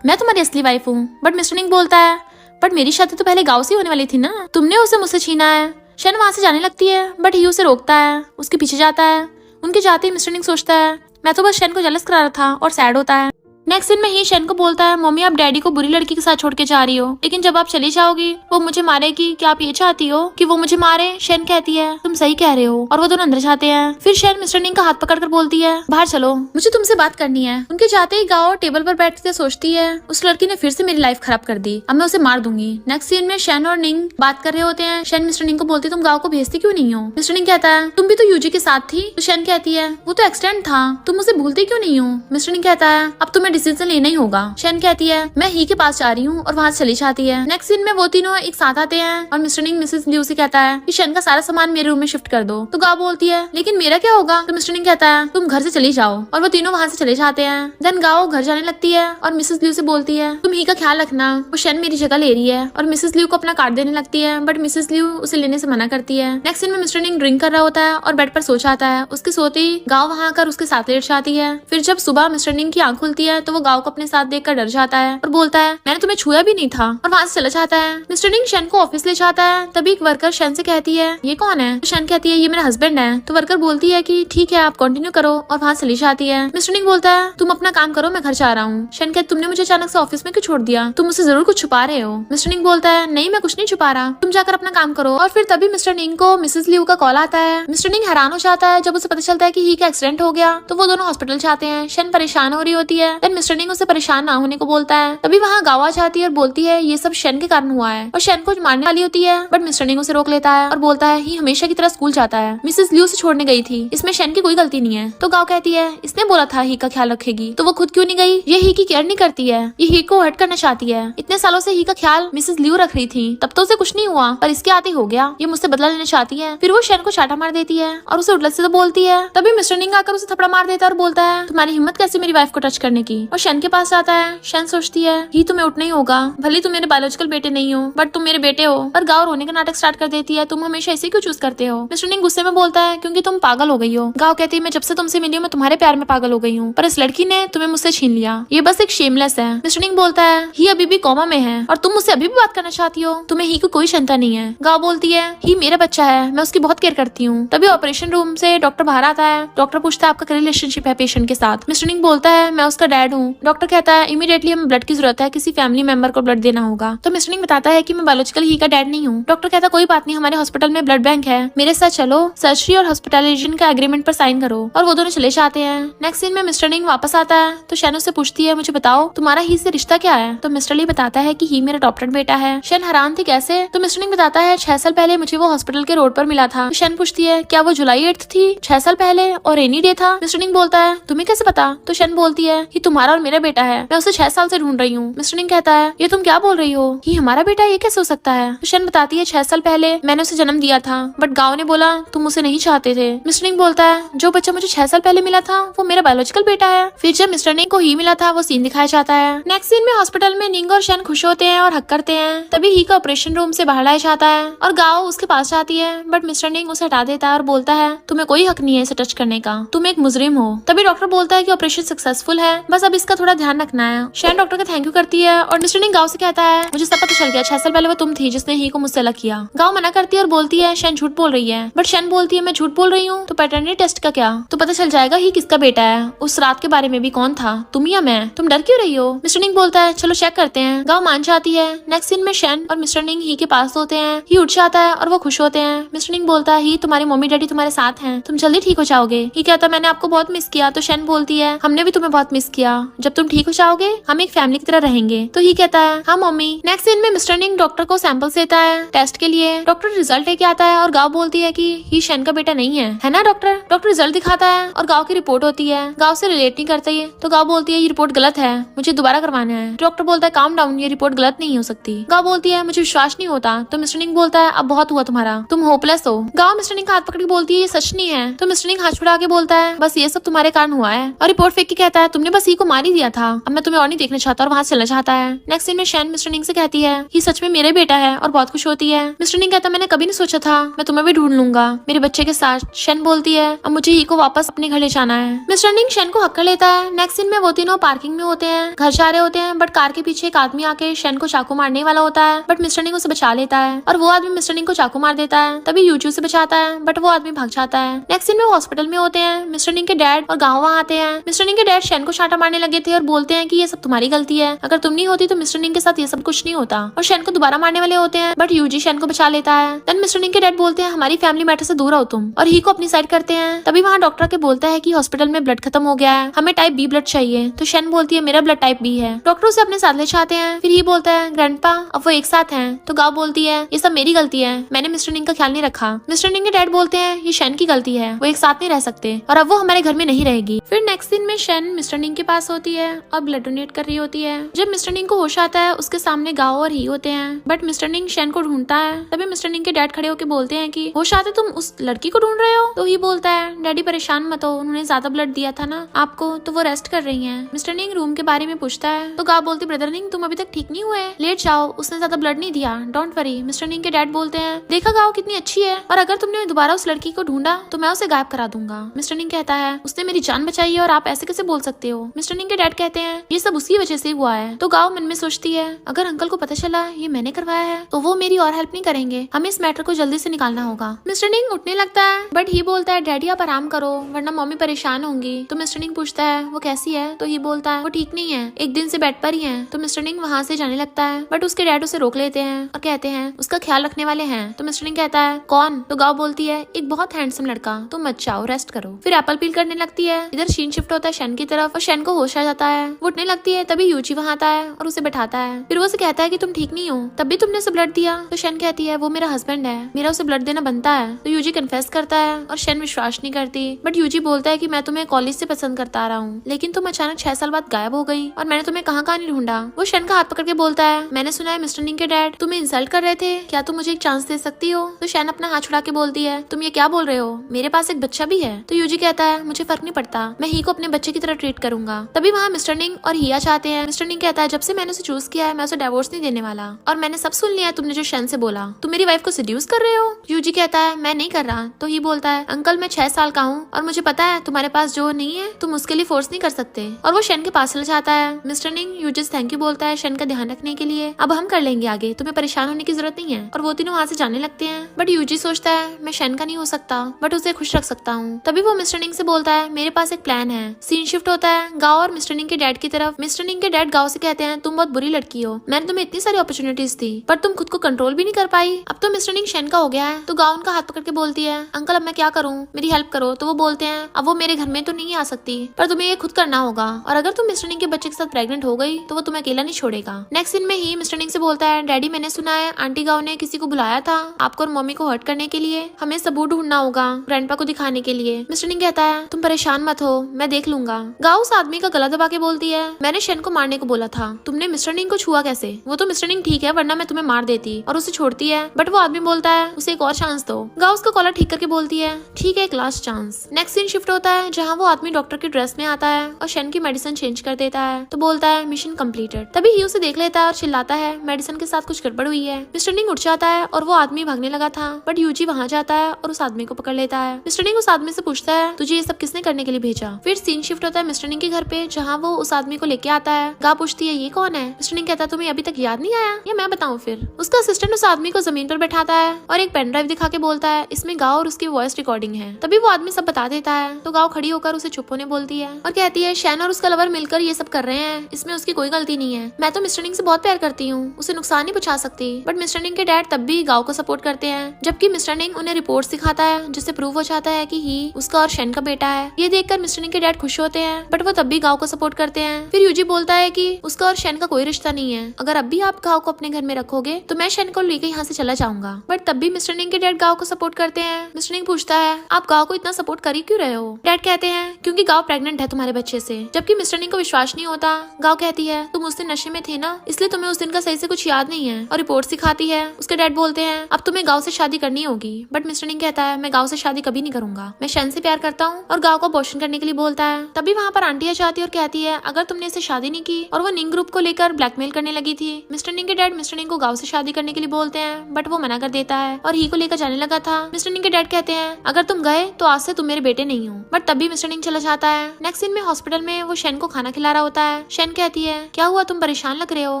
मैं तुम्हारी असली वाइफ हूँ। बट मिस्टर निंग बोलता है बट मेरी शादी तो पहले गाँव से होने वाली थी ना, तुमने उसे मुझसे छीना है। शैन वहाँ से जाने लगती है, बट ही उसे रोकता है, उसके पीछे जाता है। उनके जाते ही मिस्टर निंग सोचता है मैं तो बस शैन को जेलस करा रहा था और सैड होता है। नेक्स्ट सीन में ही शेन को बोलता है, मम्मी आप डैडी को बुरी लड़की के साथ छोड़ के जा रही हो, लेकिन जब आप चली जाओगी वो मुझे मारेगी, क्या आप ये चाहती हो कि वो मुझे मारे? शेन कहती है, तुम सही कह रहे हो, और वो दोनों अंदर जाते हैं। फिर शेन मिस्टर निंग का हाथ पकड़कर बोलती है, बाहर चलो, मुझे तुमसे बात करनी है। उनके जाते ही गाओ टेबल पर बैठते सोचती है, उस लड़की ने फिर से मेरी लाइफ खराब कर दी, अब मैं उसे मार दूंगी। नेक्स्ट सीन में शेन और निंग बात कर रहे होते हैं। शेन मिस्टर निंग को बोलती है, तुम गाओ को भेजती क्यों नहीं हो? मिस्टर निंग कहता है, तुम भी तो यूजी के साथ थी। तो शेन कहती है, वो तो एक्सीडेंट था, तुम उसे भूलती क्यों नहीं हो? मिस्टर निंग कहता है, अब तुम्हें डिसीजन लेना ही होगा। शेन कहती है, मैं ही के पास जा रही हूँ, और वहाँ चली जाती है। नेक्स्ट सीन में वो तीनों एक साथ आते हैं और मिस्टर निंग मिसेस लियू से कहता है कि शेन का सारा सामान मेरे रूम में शिफ्ट कर दो। तो गाओ बोलती है, लेकिन मेरा क्या होगा? तो मिस्टर निंग कहता है, तुम घर से चली जाओ, और वो तीनों वहाँ से चले जाते हैं। देन गाओ घर जाने लगती है और मिसेस लियू से बोलती है, तुम ही का ख्याल रखना, वो शेन मेरी जगह ले रही है। और मिसेस लियू को अपना कार्ड देने लगती है, बट मिसेस लियू उसे लेने से मना करती है। नेक्स्ट सीन में मिस्टर निंग ड्रिंक कर रहा होता है और बेड पर सो जाता है। उसके सोते ही गाओ वहाँ आकर उसके साथ लेट जाती है। फिर जब सुबह मिस्टर निंग की आंख खुलती है तो वो गाओ को अपने साथ देखकर डर जाता है और बोलता है, मैंने तुम्हें छुआ भी नहीं था, और वहाँ से चला जाता है। मिस्टर निंग शेन को ऑफिस ले जाता है। तभी एक वर्कर शेन से कहती है, ये कौन है? तो शेन कहती है, ये मेरा हस्बैंड है। तो वर्कर बोलती है कि ठीक है आप कंटिन्यू करो, और वहाँ चली जाती है। मिस्टर निंग बोलता है, तुम अपना काम करो, मैं घर जा रहा हूँ। शेन कहती, तुमने मुझे अचानक से ऑफिस में क्यों छोड़ दिया? तुम मुझसे जरूर कुछ छुपा रहे हो। मिस्टर निंग बोलता है, नहीं मैं कुछ नहीं छुपा रहा, तुम जाकर अपना काम करो। और फिर तभी मिस्टर निंग को मिसेस लियू का कॉल आता है। मिस्टर निंग हैरान हो जाता है जब उसे पता चलता है कि ही का एक्सीडेंट हो गया। तो वो दोनों हॉस्पिटल जाते हैं। शेन परेशान हो रही होती है। देन मिस्टर निंग उसे परेशान ना होने को बोलता है। तभी वहाँ गावा जाती है और बोलती है, ये सब शेन के कारण हुआ है, और शेन को मारने वाली होती है, बट मिस्टर निंग उसे रोक लेता है और बोलता है, ही हमेशा की तरह स्कूल जाता है, मिसेस लियू से छोड़ने गई थी, इसमें शेन की कोई गलती नहीं है। तो गाव कहती है, इसने बोला था ही का ख्याल रखेगी, तो वो खुद क्यों नहीं गई? ये ही की केयर नहीं करती है, ये ही को हर्ट करना चाहती है। इतने सालों से ही का ख्याल मिसेस लियू रख रही थी, तब तो उसे कुछ नहीं हुआ, पर इसके आते हो गया, ये मुझसे बदला लेना चाहती है। फिर वो शेन को चाटा मार देती है और उसे उल्टा सीधा बोलती है। तभी मिस्टर निंग आकर उसे थप्पड़ मार देता है और बोलता है, तुम्हारी हिम्मत कैसे मेरी वाइफ को टच करने की? और शेन के पास आता है। शेन सोचती है, ही तुम्हें उठना ही होगा, भले तुम मेरे बायोलॉजिकल बेटे नहीं हो, बट तुम मेरे बेटे हो। पर गाव रोने का नाटक स्टार्ट कर देती है, तुम हमेशा ऐसे क्यों चूज करते हो? मिस्टर निंग गुस्से में बोलता है, क्योंकि तुम पागल हो गई हो। गाव कहती है, मैं जब से तुमसे मिली हूँ मैं तुम्हारे प्यार में पागल हो गई हूँ, पर इस लड़की ने तुम्हें मुझसे छीन लिया, ये बस एक शेमलेस है। मिस्टर निंग बोलता है, ही अभी भी कोमा में है और तुम मुझसे अभी भी बात करना चाहती हो, तुम्हें ही को कोई चिंता नहीं है। गाव बोलती है, ही मेरा बच्चा है, मैं उसकी बहुत केयर करती हूँ। तभी ऑपरेशन रूम से डॉक्टर बाहर आता है। डॉक्टर पूछता है, आपका क्या रिलेशनशिप है पेशेंट के साथ? मिस्टर निंग बोलता है, मैं उसका डैड हूँ। डॉक्टर कहता है, इमीडिएटली हमें ब्लड की जरूरत है, किसी फैमिली मेंबर को ब्लड देना होगा। तो मिस्टर निंग बताता है कि मैं बायोलॉजिकल ही का डैड नहीं हूँ। डॉक्टर कहता है, कोई बात नहीं, हमारे हॉस्पिटल में ब्लड बैंक है, मेरे साथ चलो, सर्जरी और हॉस्पिटलाइजेशन का एग्रीमेंट पर साइन करो। और वो दोनों चले जाते हैं। नेक्स्ट सीन में मिस्टर निंग वापस आता है तो शैन उससे पूछती है, मुझे बताओ तुम्हारा ही से रिश्ता क्या है? तो मिस्टर ली बताता है कि ही मेरा अडॉप्टेड बेटा है। शैन हैरान थी, कैसे? तो मिस्टर निंग बताता है, 6 साल पहले मुझे वो हॉस्पिटल के रोड पर मिला था। तो शैन पूछती है, क्या वो जुलाई 8 थी 6 साल पहले और रेनी डे था? मिस्टर निंग बोलता है, तुम्हें कैसे पता? तो शैन बोलती है, ये तुम्हारा और मेरा बेटा है, मैं उसे 6 साल से ढूंढ रही हूँ। मिस्टर निंग कहता है, ये तुम क्या बोल रही हो, ये हमारा बेटा, ये कैसे हो सकता है? तो शैन बताती है, 6 साल पहले मैंने उसे जन्म दिया था, बट गाँव ने बोला तुम उसे नहीं चाहते थे। मिस्टर निंग बोलता है, जो बच्चा मुझे 6 साल पहले मिला था वो मेरा बायोलॉजिकल बेटा है। फिर जब मिस्टर निंग को ही मिला था वो सीन दिखाया जाता है। नेक्स्ट सीन में हॉस्पिटल में निंग और शैन खुश होते हैं और हक करते हैं। तभी ही का ऑपरेशन रूम से बाहर लाया जाता है और गाओ उसके पास जाती है, बट मिस्टर निंग उसे हटा देता है और बोलता है, तुम्हें कोई हक नहीं है इसे टच करने का, तुम एक मुजरिम हो। तभी डॉक्टर बोलता है कि ऑपरेशन सक्सेसफुल है, बस अब इसका थोड़ा ध्यान रखना है। शैन डॉक्टर का थैंक यू करती है और मिस्टर निंग गाओ से कहता है, मुझे सब पता चल गया, 6 साल पहले वो तुम थी जिसने ही को मुझसे अलग किया। गाओ मना करती है और बोलती है, शैन झूठ बोल रही है। बट शैन बोलती है, मैं झूठ बोल रही हूँ तो पैटर्निटी टेस्ट का क्या? तो पता चल जाएगा ही किसका बेटा है। उस रात के बारे में भी कौन था, तुम या मैं? तुम डर क्यों रही हो? मिस्टर निंग बोलता है, चलो चेक करते हैं। गाओ मान जाती है। नेक्स्ट सीन में शैन और मिस्टर निंग ही के पास होते हैं। ही उठ जाता है और वो खुश होते हैं। मिस्टर निंग बोलता है, ही तुम्हारे मम्मी डैडी तुम्हारे साथ हैं, तुम जल्दी ठीक हो जाओगे। ही कहता है, मैंने आपको बहुत मिस किया। तो शैन बोलती है, हमने भी तुम्हें बहुत मिस किया, जब तुम ठीक हो जाओगे हम एक फैमिली की तरह रहेंगे। तो ही कहता है, हाँ मम्मी। नेक्स्ट सीन में मिस्टर निंग डॉक्टर को सैंपल्स देता है टेस्ट के लिए। डॉक्टर रिजल्ट लेके आता है और गाओ बोलती है कि ही शैन का बेटा नहीं है ना डॉक्टर? डॉक्टर रिजल्ट दिखाता है और गाओ की रिपोर्ट होती है। गाओ से रिलेट नहीं करता है तो गाओ बोलती है, ये रिपोर्ट गलत है, मुझे दोबारा करवाना है। डॉक्टर बोलता है, काम डाउन, ये रिपोर्ट गलत नहीं हो सकती। गाओ बोलती है, मुझे विश्वास नहीं होता। तो मिस्टर निंग बोलता है, अब बहुत हुआ तुम्हारा, तुम होपलेस हो। गाओ मिस्टर निंग का हाथ पकड़ के बोलती है, ये सच नहीं है। तो मिस्टर निंग हाथ छुड़ा के बोलता है, बस ये सब तुम्हारे कारण हुआ है। और रिपोर्ट फेंक के कहता है, तुमने बस ही को मार ही दिया था, अब मैं तुम्हें और नहीं देखना चाहता, और वहाँ चला जाता है। नेक्स्ट सीन में शैन मिस्टर निंग से कहती है, ये सच में मेरा बेटा है, और बहुत खुश होती है। मिस्टर निंग कहता है, मैंने कभी नहीं सोचा था, मैं तुम्हें भी ढूंढ लूंगा मेरे बच्चे के साथ। शैन बोलती है, अब मुझे ही को वापस अपने घर ले जाना है। मिस्टर निंग शैन को हक कर लेता है। नेक्स्ट सीन में वो तीनों पार्किंग में होते हैं, घर जा रहे होते हैं, बट कार के पीछे एक आदमी आके शैन को चाकू मारने वाला होता है, बट मिस्टर निंग उसे बचा लेता है और वो आदमी मिस्टर निंग को चाकू मार देता है। तभी यूजू से बचाता है, बट वो आदमी भाग जाता है। नेक्स्ट सीन में वो हॉस्पिटल में होते हैं। मिस्टर निंग के डैड और गाँव वहाँ आते हैं। मिस्टर निंग के डैड शैन को चाटा मारने मारने लगे थे और बोलते हैं कि ये सब तुम्हारी गलती है, अगर तुम नहीं होती तो मिस्टर निंग के साथ ये सब कुछ नहीं होता, और शेन को दोबारा मारने वाले होते हैं बट यूजी शेन को बचा लेता है। देन मिस्टर निंग के डैड बोलते हैं हमारी फैमिली मैटर से दूर आओ तुम, और ही को अपनी साइड करते हैं। तभी वहाँ डॉक्टर के बोलता है कि हॉस्पिटल में ब्लड खत्म हो गया है, हमें टाइप बी ब्लड चाहिए। तो शेन बोलती है मेरा ब्लड टाइप बी है। डॉक्टर उसे अपने साथ ले जाते हैं। फिर ही बोलता है ग्रैंडपा अब वो एक साथ हैं। तो गाव बोलती है ये सब मेरी गलती है, मैंने मिस्टर निंग का ख्याल नहीं रखा। मिस्टर निंग के डैड बोलते हैं ये शेन की गलती है, वो एक साथ नहीं रह सकते और अब वो हमारे घर में नहीं रहेगी। फिर नेक्स्ट दिन में शेन मिस्टर निंग के पास होती है और ब्लड डोनेट कर रही होती है। जब मिस्टर निंग को होश आता है उसके सामने गाओ और ही होते हैं, बट मिस्टर निंग शेन को ढूंढता है। तभी मिस्टर निंग के डैड खड़े होकर बोलते हैं कि होश आते तुम उस लड़की को ढूंढ रहे हो। तो ही बोलता है डैडी परेशान मत हो, उन्होंने ज्यादा ब्लड दिया था ना आपको, तो वो रेस्ट कर रही हैं। मिस्टर निंग रूम के बारे में पूछता है तो गाओ बोलती ब्रदर निंग तुम अभी तक ठीक नहीं हुए, लेट जाओ, उसने ज्यादा ब्लड नहीं दिया, डोंट वरी। मिस्टर निंग के डैड बोलते हैं देखा गाओ कितनी अच्छी है, और अगर तुमने दोबारा उस लड़की को ढूंढा तो मैं उसे गायब करा दूंगा। मिस्टर निंग कहता है उसने मेरी जान बचाई है और आप ऐसे कैसे बोल सकते हो। मिस्टर निंग के डैड कहते हैं ये सब उसकी वजह से हुआ है। तो गाओ मन में सोचती है अगर अंकल को पता चला ये मैंने करवाया है तो वो मेरी और हेल्प नहीं करेंगे, हमें इस मैटर को जल्दी से निकालना होगा। मिस्टर निंग उठने लगता है बट ही बोलता है डैडी आप आराम करो वरना मम्मी परेशान होंगी। तो मिस्टर निंग पूछता है वो कैसी है। तो ही बोलता है वो ठीक नहीं है, एक दिन से बेड पर ही है। तो मिस्टर निंग वहाँ से जाने लगता है बट उसके डैड उसे रोक लेते हैं और कहते हैं उसका ख्याल रखने वाले हैं। तो मिस्टर निंग कहता है कौन। तो गाओ बोलती है एक बहुत हैंडसम लड़का, तुम मत जाओ रेस्ट करो। फिर एप्पल पील करने लगती है। इधर शीन शिफ्ट होता है शेन की तरफ और शेन को होश आ जाता है। वो उठने लगती है तभी यूजी वहाँ आता है और उसे बैठाता है। फिर वो उसे कहता है कि तुम ठीक नहीं हो, तब भी तुमने उसे ब्लड दिया। तो शेन कहती है वो मेरा हस्बैंड है, मेरा उसे ब्लड देना बनता है। तो यूजी कन्फेस करता है और शेन विश्वास नहीं करती बट यूजी बोलता है कि मैं तुम्हें कॉलेज से पसंद करता आ रहा हूँ, लेकिन तुम अचानक 6 साल बाद गायब हो गई और मैंने तुम्हें कहाँ नहीं ढूंढा। वो शेन का हाथ पकड़ के बोलता है मैंने सुना है मिस्टर निंग के डैड तुम्हें इंसल्ट कर रहे थे, क्या तुम मुझे एक चांस दे सकती हो। तो शेन अपना हाथ छुड़ा के बोलती है तुम ये क्या बोल रहे हो, मेरे पास एक बच्चा भी है। तो यूजी कहता है मुझे फर्क नहीं पड़ता, मैं ही को अपने बच्चे की तरह ट्रीट करूंगा। तभी वहाँ मिस्टर निंग और हिया चाहते हैं। मिस्टर निंग कहता है जब से मैंने उसे चूज किया है मैं उसे डिवोर्स नहीं देने वाला, और मैंने सब सुन लिया तुमने जो शेन से बोला, तुम मेरी वाइफ को सेड्यूस कर रहे हो। यूजी कहता है मैं नहीं कर रहा। तो ही बोलता है अंकल मैं 6 साल का हूँ और मुझे पता है तुम्हारे पास जो नहीं है तुम उसके लिए फोर्स नहीं कर सकते, और वो शेन के पास चला जाता है। मिस्टर निंग यूजी थैंक यू बोलता है शेन का ध्यान रखने के लिए, अब हम कर लेंगे आगे, तुम्हें परेशान होने की जरूरत नहीं है। और वो तीनों वहाँ से जाने लगते हैं बट यूजी सोचता है मैं शेन का नहीं हो सकता बट उसे खुश रख सकता हूँ। तभी वो मिस्टर निंग से बोलता है मेरे पास एक प्लान है। सीन शिफ्ट होता है गाओ और मिस्टर निंग के डैड की तरफ। मिस्टर निंग के डैड गाओ से कहते हैं तुम बहुत बुरी लड़की हो, मैंने तुम्हें इतनी सारी अपॉर्चुनिटीज दी पर तुम खुद को कंट्रोल भी नहीं कर पाई, अब तो मिस्टर निंग शेन का हो गया है। तो गाओ उनका हाथ पकड़ के बोलती है अंकल अब मैं क्या करूँ, मेरी हेल्प करो। तो वो बोलते हैं अब वो मेरे घर में तो नहीं आ सकती पर तुम्हें ये खुद करना होगा, और अगर तुम मिस्टर निंग के बच्चे के साथ प्रेग्नेंट हो गई तो वो तुम्हें अकेला नहीं छोड़ेगा। नेक्स्ट दिन में ही मिस्टर निंग से बोलता है डैडी मैंने सुना है आंटी गाओ ने किसी को बुलाया था आपको और मम्मी को हर्ट करने के लिए, हमें सबूत ढूंढना होगा ग्रैंडपा को दिखाने के लिए। मिस्टर निंग कहता है तुम परेशान मत हो मैं देख लूंगा। गाओ उस आदमी का गला दबा के बोलती है मैंने शेन को मारने को बोला था, तुमने मिस्टर निंग को छुआ कैसे, वो तो मिस्टर निंग ठीक है वरना मैं तुम्हें मार देती, और उसे छोड़ती है। बट वो आदमी बोलता है उसे एक और चांस दो। गाओ उसका कॉलर ठीक करके बोलती है ठीक है एक last chance. Next scene shift होता है जहाँ वो आदमी डॉक्टर की ड्रेस में आता है और शेन की मेडिसिन चेंज कर देता है। तो बोलता है मिशन कम्प्लीटेड। तभी ही उसे देख लेता है और चिल्लाता है मेडिसिन के साथ कुछ गड़बड़ हुई है। मिस्टर निंग उठ जाता है और वो आदमी भागने लगा था बट यूजी वहाँ जाता है और उस आदमी को पकड़ लेता है। मिस्टर निंग उस आदमी से पूछता है तुझे ये सब किसने करने के लिए भेजा। फिर सीन शिफ्ट होता है मिस्टर निंग के घर पे जहाँ वो उस आदमी को लेके आता है। गा पूछती है ये कौन है। मिस्टर निंग कहता है तुम्हें अभी तक याद नहीं आया या मैं बताऊं। फिर उसका असिस्टेंट उस आदमी को जमीन पर बैठाता है और एक पेन ड्राइव दिखा के बोलता है इसमें गाओ और उसकी वॉइस रिकॉर्डिंग है। तभी वो आदमी सब बता देता है। तो गाओ खड़ी होकर उसे चुप होने बोलती है और कहती है शेन और उसका लवर मिलकर ये सब कर रहे हैं, इसमें उसकी कोई गलती नहीं है, मैं तो मिस्टर निंग से बहुत प्यार करती हूँ, उसे नुकसान नहीं पहुंचा सकती। बट मिस्टर निंग के डैड तब भी गाओ को सपोर्ट करते हैं, जबकि मिस्टर निंग उन्हें रिपोर्ट दिखाता है जिससे प्रूव हो जाता है कि ही उसका और शेन का बेटा है। ये देखकर मिस्टर निंग के डैड खुश होते हैं बट वो तब भी गाओ को सपोर्ट करते हैं। फिर यूजी बोलता है कि उसका और शेन का कोई रिश्ता नहीं है, अगर अब भी आप गाओ को अपने घर में रखोगे तो मैं शेन को लेकर यहाँ से चला जाऊंगा। बट तब भी मिस्टर निंग के डैड गाओ को सपोर्ट करते हैं। मिस्टर निंग पूछता है आप गाओ को इतना सपोर्ट कर ही क्यों रहे हो। डैड कहते हैं क्योंकि गाओ प्रेग्नेंट है तुम्हारे बच्चे से, जबकि मिस्टर निंग को विश्वास नहीं होता। गाओ कहती है तुम उस दिन नशे में थे ना, इसलिए तुम्हें उस दिन का सही से कुछ याद नहीं है, और रिपोर्ट सिखाती है। उसके डैड बोलते हैं अब तुम्हें गाओ से शादी करनी होगी। बट मिस्टर निंग कहता है मैं गाओ से शादी कभी नहीं करूंगा, मैं शेन से प्यार करता हूँ, और गाओ को अबॉर्शन करने के लिए बोलता है। तभी वहाँ पर आंटी आ जाती है और कहती है अगर तुमने इसे शादी नहीं की, और वो निंग ग्रुप को लेकर ब्लैकमेल करने लगी थी। मिस्टर निंग के डैड मिस्टर निंग को गाओ से शादी करने के लिए बोलते हैं बट वो मना कर देता है और ही को लेकर जाने लगा था। मिस्टर निंग के डैड कहते हैं अगर तुम गए तो आज से तुम मेरे बेटे नहीं हो। बट तभी मिस्टर निंग चला जाता है। नेक्स्ट सीन में हॉस्पिटल में वो शेन को खाना खिला रहा होता है। शेन कहती है क्या हुआ तुम परेशान लग रहे हो।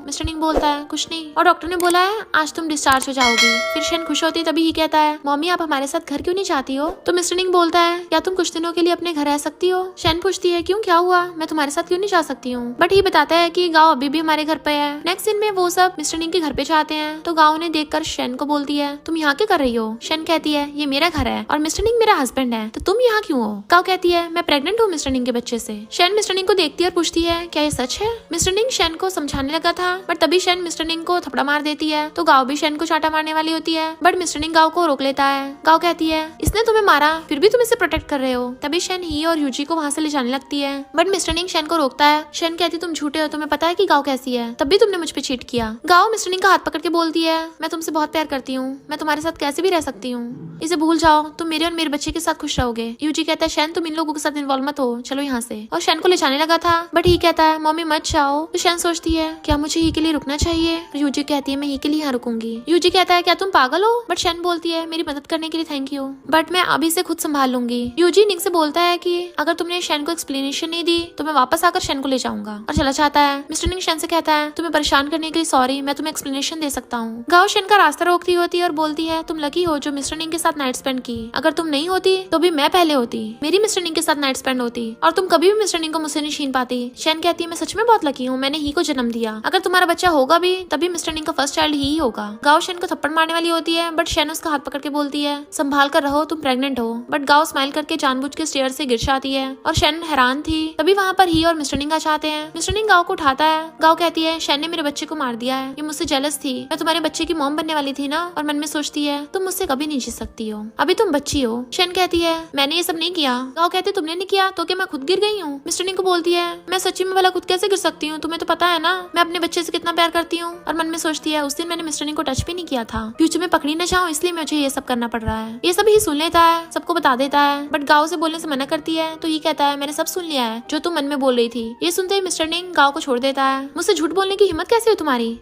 मिस्टर निंग बोलता है कुछ नहीं, और डॉक्टर ने बोला है आज तुम डिस्चार्ज हो जाओगी। फिर शेन खुश होती है। तभी ही कहता है मम्मी आप हमारे साथ घर क्यों नहीं जाती हो। तो मिस्टर निंग बोलता है क्या तुम कुछ दिनों के लिए अपने घर रह सकती हो। शेन पूछती है क्यों क्या हुआ। मैं तुम्हारे साथ क्यों नहीं जा सकती हूँ। बट ये बताता है कि गाओ अभी भी हमारे घर पे है। नेक्स्ट सीन में वो सब मिस्टर निंग के घर पे जाते हैं तो गाओ ने देखकर शेन को बोलती है तुम यहाँ क्या कर रही हो। शेन कहती है ये मेरा घर है और मिस्टर निंग मेरा हस्बैंड है, तो तुम यहाँ क्यों हो। गाओ कहती है मैं प्रेग्नेंट हूँ मिस्टर निंग के बच्चे से। शेन मिस्टर निंग को देखती है और पूछती है क्या ये सच है। मिस्टर निंग शेन को समझाने लगा था बट तभी शेन मिस्टर निंग को थपड़ा मार देती है तो गाओ भी शेन को चाटा मारने वाली होती है बट मिस्टर निंग गाओ को रोक लेता है। गाओ कहती है इसने तुम्हें मारा फिर भी तुम इसे प्रोटेक्ट कर रहे हो। तभी शेन ही और यूजी को वहाँ से ले जाने लगती है बट मिस्टर निंग शेन को रोकता है। शेन कहती तुम झूठे हो, तुम्हें पता है कि गाओ कैसी है, तब भी तुमने मुझ पे चीट किया। गाओ मिस्टर निंग का हाथ पकड़ के बोलती है मैं तुमसे बहुत प्यार करती हूँ, मैं तुम्हारे साथ कैसे भी रह सकती हूँ, इसे भूल जाओ, तुम मेरे और मेरे बच्चे के साथ खुश रहोगे। यूजी कहता है शेन तुम इन लोगों के साथ इन्वॉल्व मत हो, चलो यहाँ से। और शेन को ले जाने लगा था बट ही कहता है मम्मी मत जाओ। तो शेन सोचती है क्या मुझे ही के लिए रुकना चाहिए। यूजी कहती है मैं ही के लिए यहाँ रुकूंगी। यूजी कहता है क्या तुम पागल हो, बट शेन बोलती है मेरी मदद करने के लिए थैंक यू बट मैं अभी से खुद संभाल लूंगी। यूजी निंग से बोलता है कि अगर तुमने शेन को एक्सप्लेनेशन नहीं दी तो मैं वापस आकर शेन को ले जाऊंगा और चला जाता है। मिस्टर निंग शेन से कहता है तुम्हें परेशान करने के लिए सॉरी, मैं तुम्हें एक्सप्लेनेशन दे सकता हूँ। गाओ शेन का रास्ता रोकती होती है और बोलती है तुम लकी हो जो मिस्टर निंग के साथ नाइट स्पेंड की, अगर तुम नहीं होती तो भी मैं पहले होती, मेरी मिस्टर निंग के साथ नाइट स्पेंड होती और तुम कभी भी मिस्टर निंग को मुझसे नहीं छीन पाती। शेन कहती है मैं सच में बहुत लकी हूँ, मैंने ही को जन्म दिया, अगर तुम्हारा बच्चा होगा भी तभी मिस्टर निंग का फर्स्ट चाइल्ड ही होगा। गाओ शेन को थप्पड़ मारने वाली होती है बट शेन उसका हाथ पकड़ के बोलती है संभाल कर रहो तुम प्रेग्नेंट हो। बट गाओ स्माइल करके जानबूझ के स्टेयर से गिर जाती है और शेन हैरान थी। तभी वहाँ पर ही और मिस्टर निंग आ जाते हैं। मिस्टर निंग गाओ को उठाता है। गाओ कहती है शेन ने मेरे बच्चे को मार दिया है, ये मुझसे जेलस थी, मैं तुम्हारे बच्चे की मॉम बनने वाली थी ना। और मन में सोचती है तुम मुझसे कभी नहीं जी सकती हो, अभी तुम बच्ची हो। शेन कहती है मैंने ये सब नहीं किया। गाओ कहते तुमने नहीं किया तो क्या मैं खुद गिर गई हूँ। मिस्टर निंग को बोलती है मैं सच्ची में भला खुद कैसे गिर सकती हूँ, तुम्हें तो पता है ना मैं अपने बच्चे से कितना प्यार करती हूँ। और मन में सोचती है उस दिन मैंने मिस्टर निंग को टच भी नहीं किया था, फ्यूचर में पकड़ी न जाऊँ इसलिए मुझे ये सब करना पड़ रहा है। ये सब ही सुन लेता है, सबको बता देता है बट गाओ से बोलने से मना करती है तो ये कहता है मैंने सब सुन लिया है जो तुम मन में बोल रही थी। ये सुनते ही मिस्टर निंग गाओ को छोड़ देता है। मुझसे झूठ बोलने की हिम्मत कैसे हुई तुम्हारी।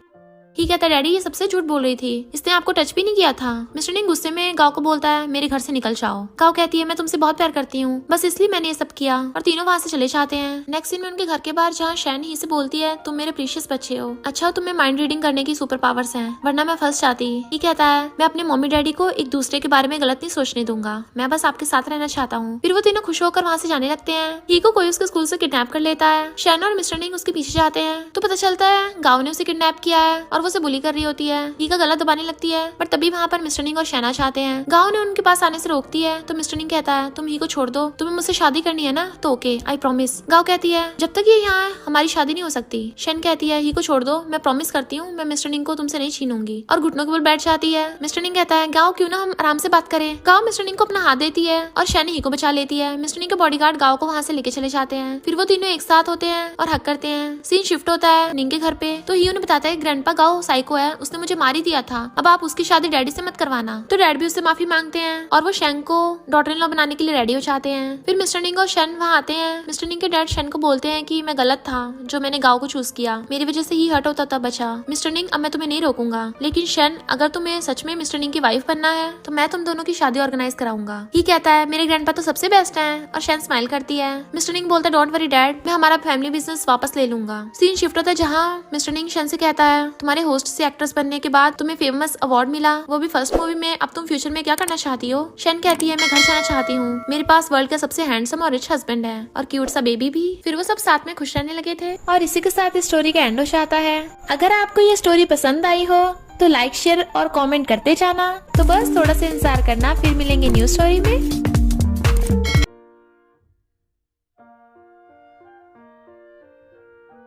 ही कहता है डैडी ये सबसे झूठ बोल रही थी, इसने आपको टच भी नहीं किया था। मिस्टर निंग गुस्से में गाओ को बोलता है मेरे घर से निकल जाओ। गाओ कहती है मैं तुमसे बहुत प्यार करती हूँ, बस इसलिए मैंने ये सब किया। और तीनों वहाँ से चले जाते हैं। नेक्स्ट सीन में उनके घर के बाहर जहाँ शेन ही से बोलती है तुम मेरे प्रीशियस बच्चे हो, अच्छा तुम्हें माइंड रीडिंग करने की सुपर पावर्स हैं, वरना मैं फंस जाती। ही कहता है मैं अपने मम्मी डैडी को एक दूसरे के बारे में गलत नहीं सोचने दूंगा, मैं बस आपके साथ रहना चाहता हूँ। फिर वो तीनों खुश होकर वहाँ से जाने लगते हैं। ही को कोई उसके स्कूल से किडनैप कर लेता है। शेन और मिस्टर निंग उसके पीछे जाते हैं तो पता चलता है गाओ ने उसे किडनैप किया है और वो उसे बुली कर रही होती है। ही का गला दबाने लगती है बट तभी वहाँ पर मिस्टर निंग और शेना चाहते हैं। गाओ ने उनके पास आने से रोकती है तो मिस्टर निंग कहता है तुम ही को छोड़ दो, तुम्हें मुझसे शादी करनी है ना तो ओके आई प्रॉमिस। गाओ कहती है जब तक ये यहाँ है हमारी शादी नहीं हो सकती। शेन कहती है ही को छोड़ दो, मैं प्रॉमिस करती हूँ मैं मिस्टर निंग को तुमसे नहीं छीनूंगी और घुटनों के बल बैठ जाती है। मिस्टर निंग कहता है गाओ क्यों ना हम आराम से बात करें। गाओ मिस्टर निंग को अपना हाथ देती है और शेन ही को बचा लेती है। मिस्टर निंग के बॉडीगार्ड गाओ को वहाँ से लेके चले जाते हैं। फिर वो तीनों एक साथ होते हैं और हक करते हैं। सीन शिफ्ट होता है निंग के घर पे तो ही उन्हें बताता है ग्रैंडपा गाओ साइको है, उसने मुझे मार ही दिया था, अब आप उसकी शादी डैडी से मत करवाना। तो डैड भी उससे माफी मांगते हैं और वो शेन को डॉटर इन लॉ बनाने के लिए रेडी हो जाते हैं। फिर मिस्टर निंग और शेन वहाँ आते हैं। मिस्टर निंग के डैड शेन को बोलते हैं कि मैं गलत था जो मैंने गाओ को चूज किया, मेरी वजह से ही हर्ट होता था बचा। मिस्टर निंग अब मैं तुम्हें नहीं रोकूंगा, लेकिन शेन अगर तुम्हें सच में मिस्टर निंग की वाइफ बनना है तो मैं तुम दोनों की शादी ऑर्गेनाइज कराऊंगा। ही कहता है मेरे ग्रैंडपा तो सबसे बेस्ट है और शेन स्माइल करती है। मिस्टर निंग बोलता है डोंट वरी डैड, मैं हमारा फैमिली बिजनेस वापस ले लूंगा। सीन शिफ्ट होता है जहाँ मिस्टर निंग शेन से कहता है तुम्हारे होस्ट से एक्ट्रेस बनने के बाद तुम्हें फेमस अवार्ड मिला, वो भी फर्स्ट मूवी में, अब तुम फ्यूचर में क्या करना चाहती हो। शेन कहती है मैं घर जाना चाहती हूँ, मेरे पास वर्ल्ड का सबसे हैंडसम और रिच हस्बैंड है और क्यूट सा बेबी भी। फिर वो सब साथ में खुश रहने लगे थे और इसी के साथ इस स्टोरी का एंड हो जाता है। अगर आपको ये स्टोरी पसंद आई हो तो लाइक शेयर और कमेंट करते जाना। तो बस थोड़ा सा इंतजार करना, फिर मिलेंगे न्यू स्टोरी में।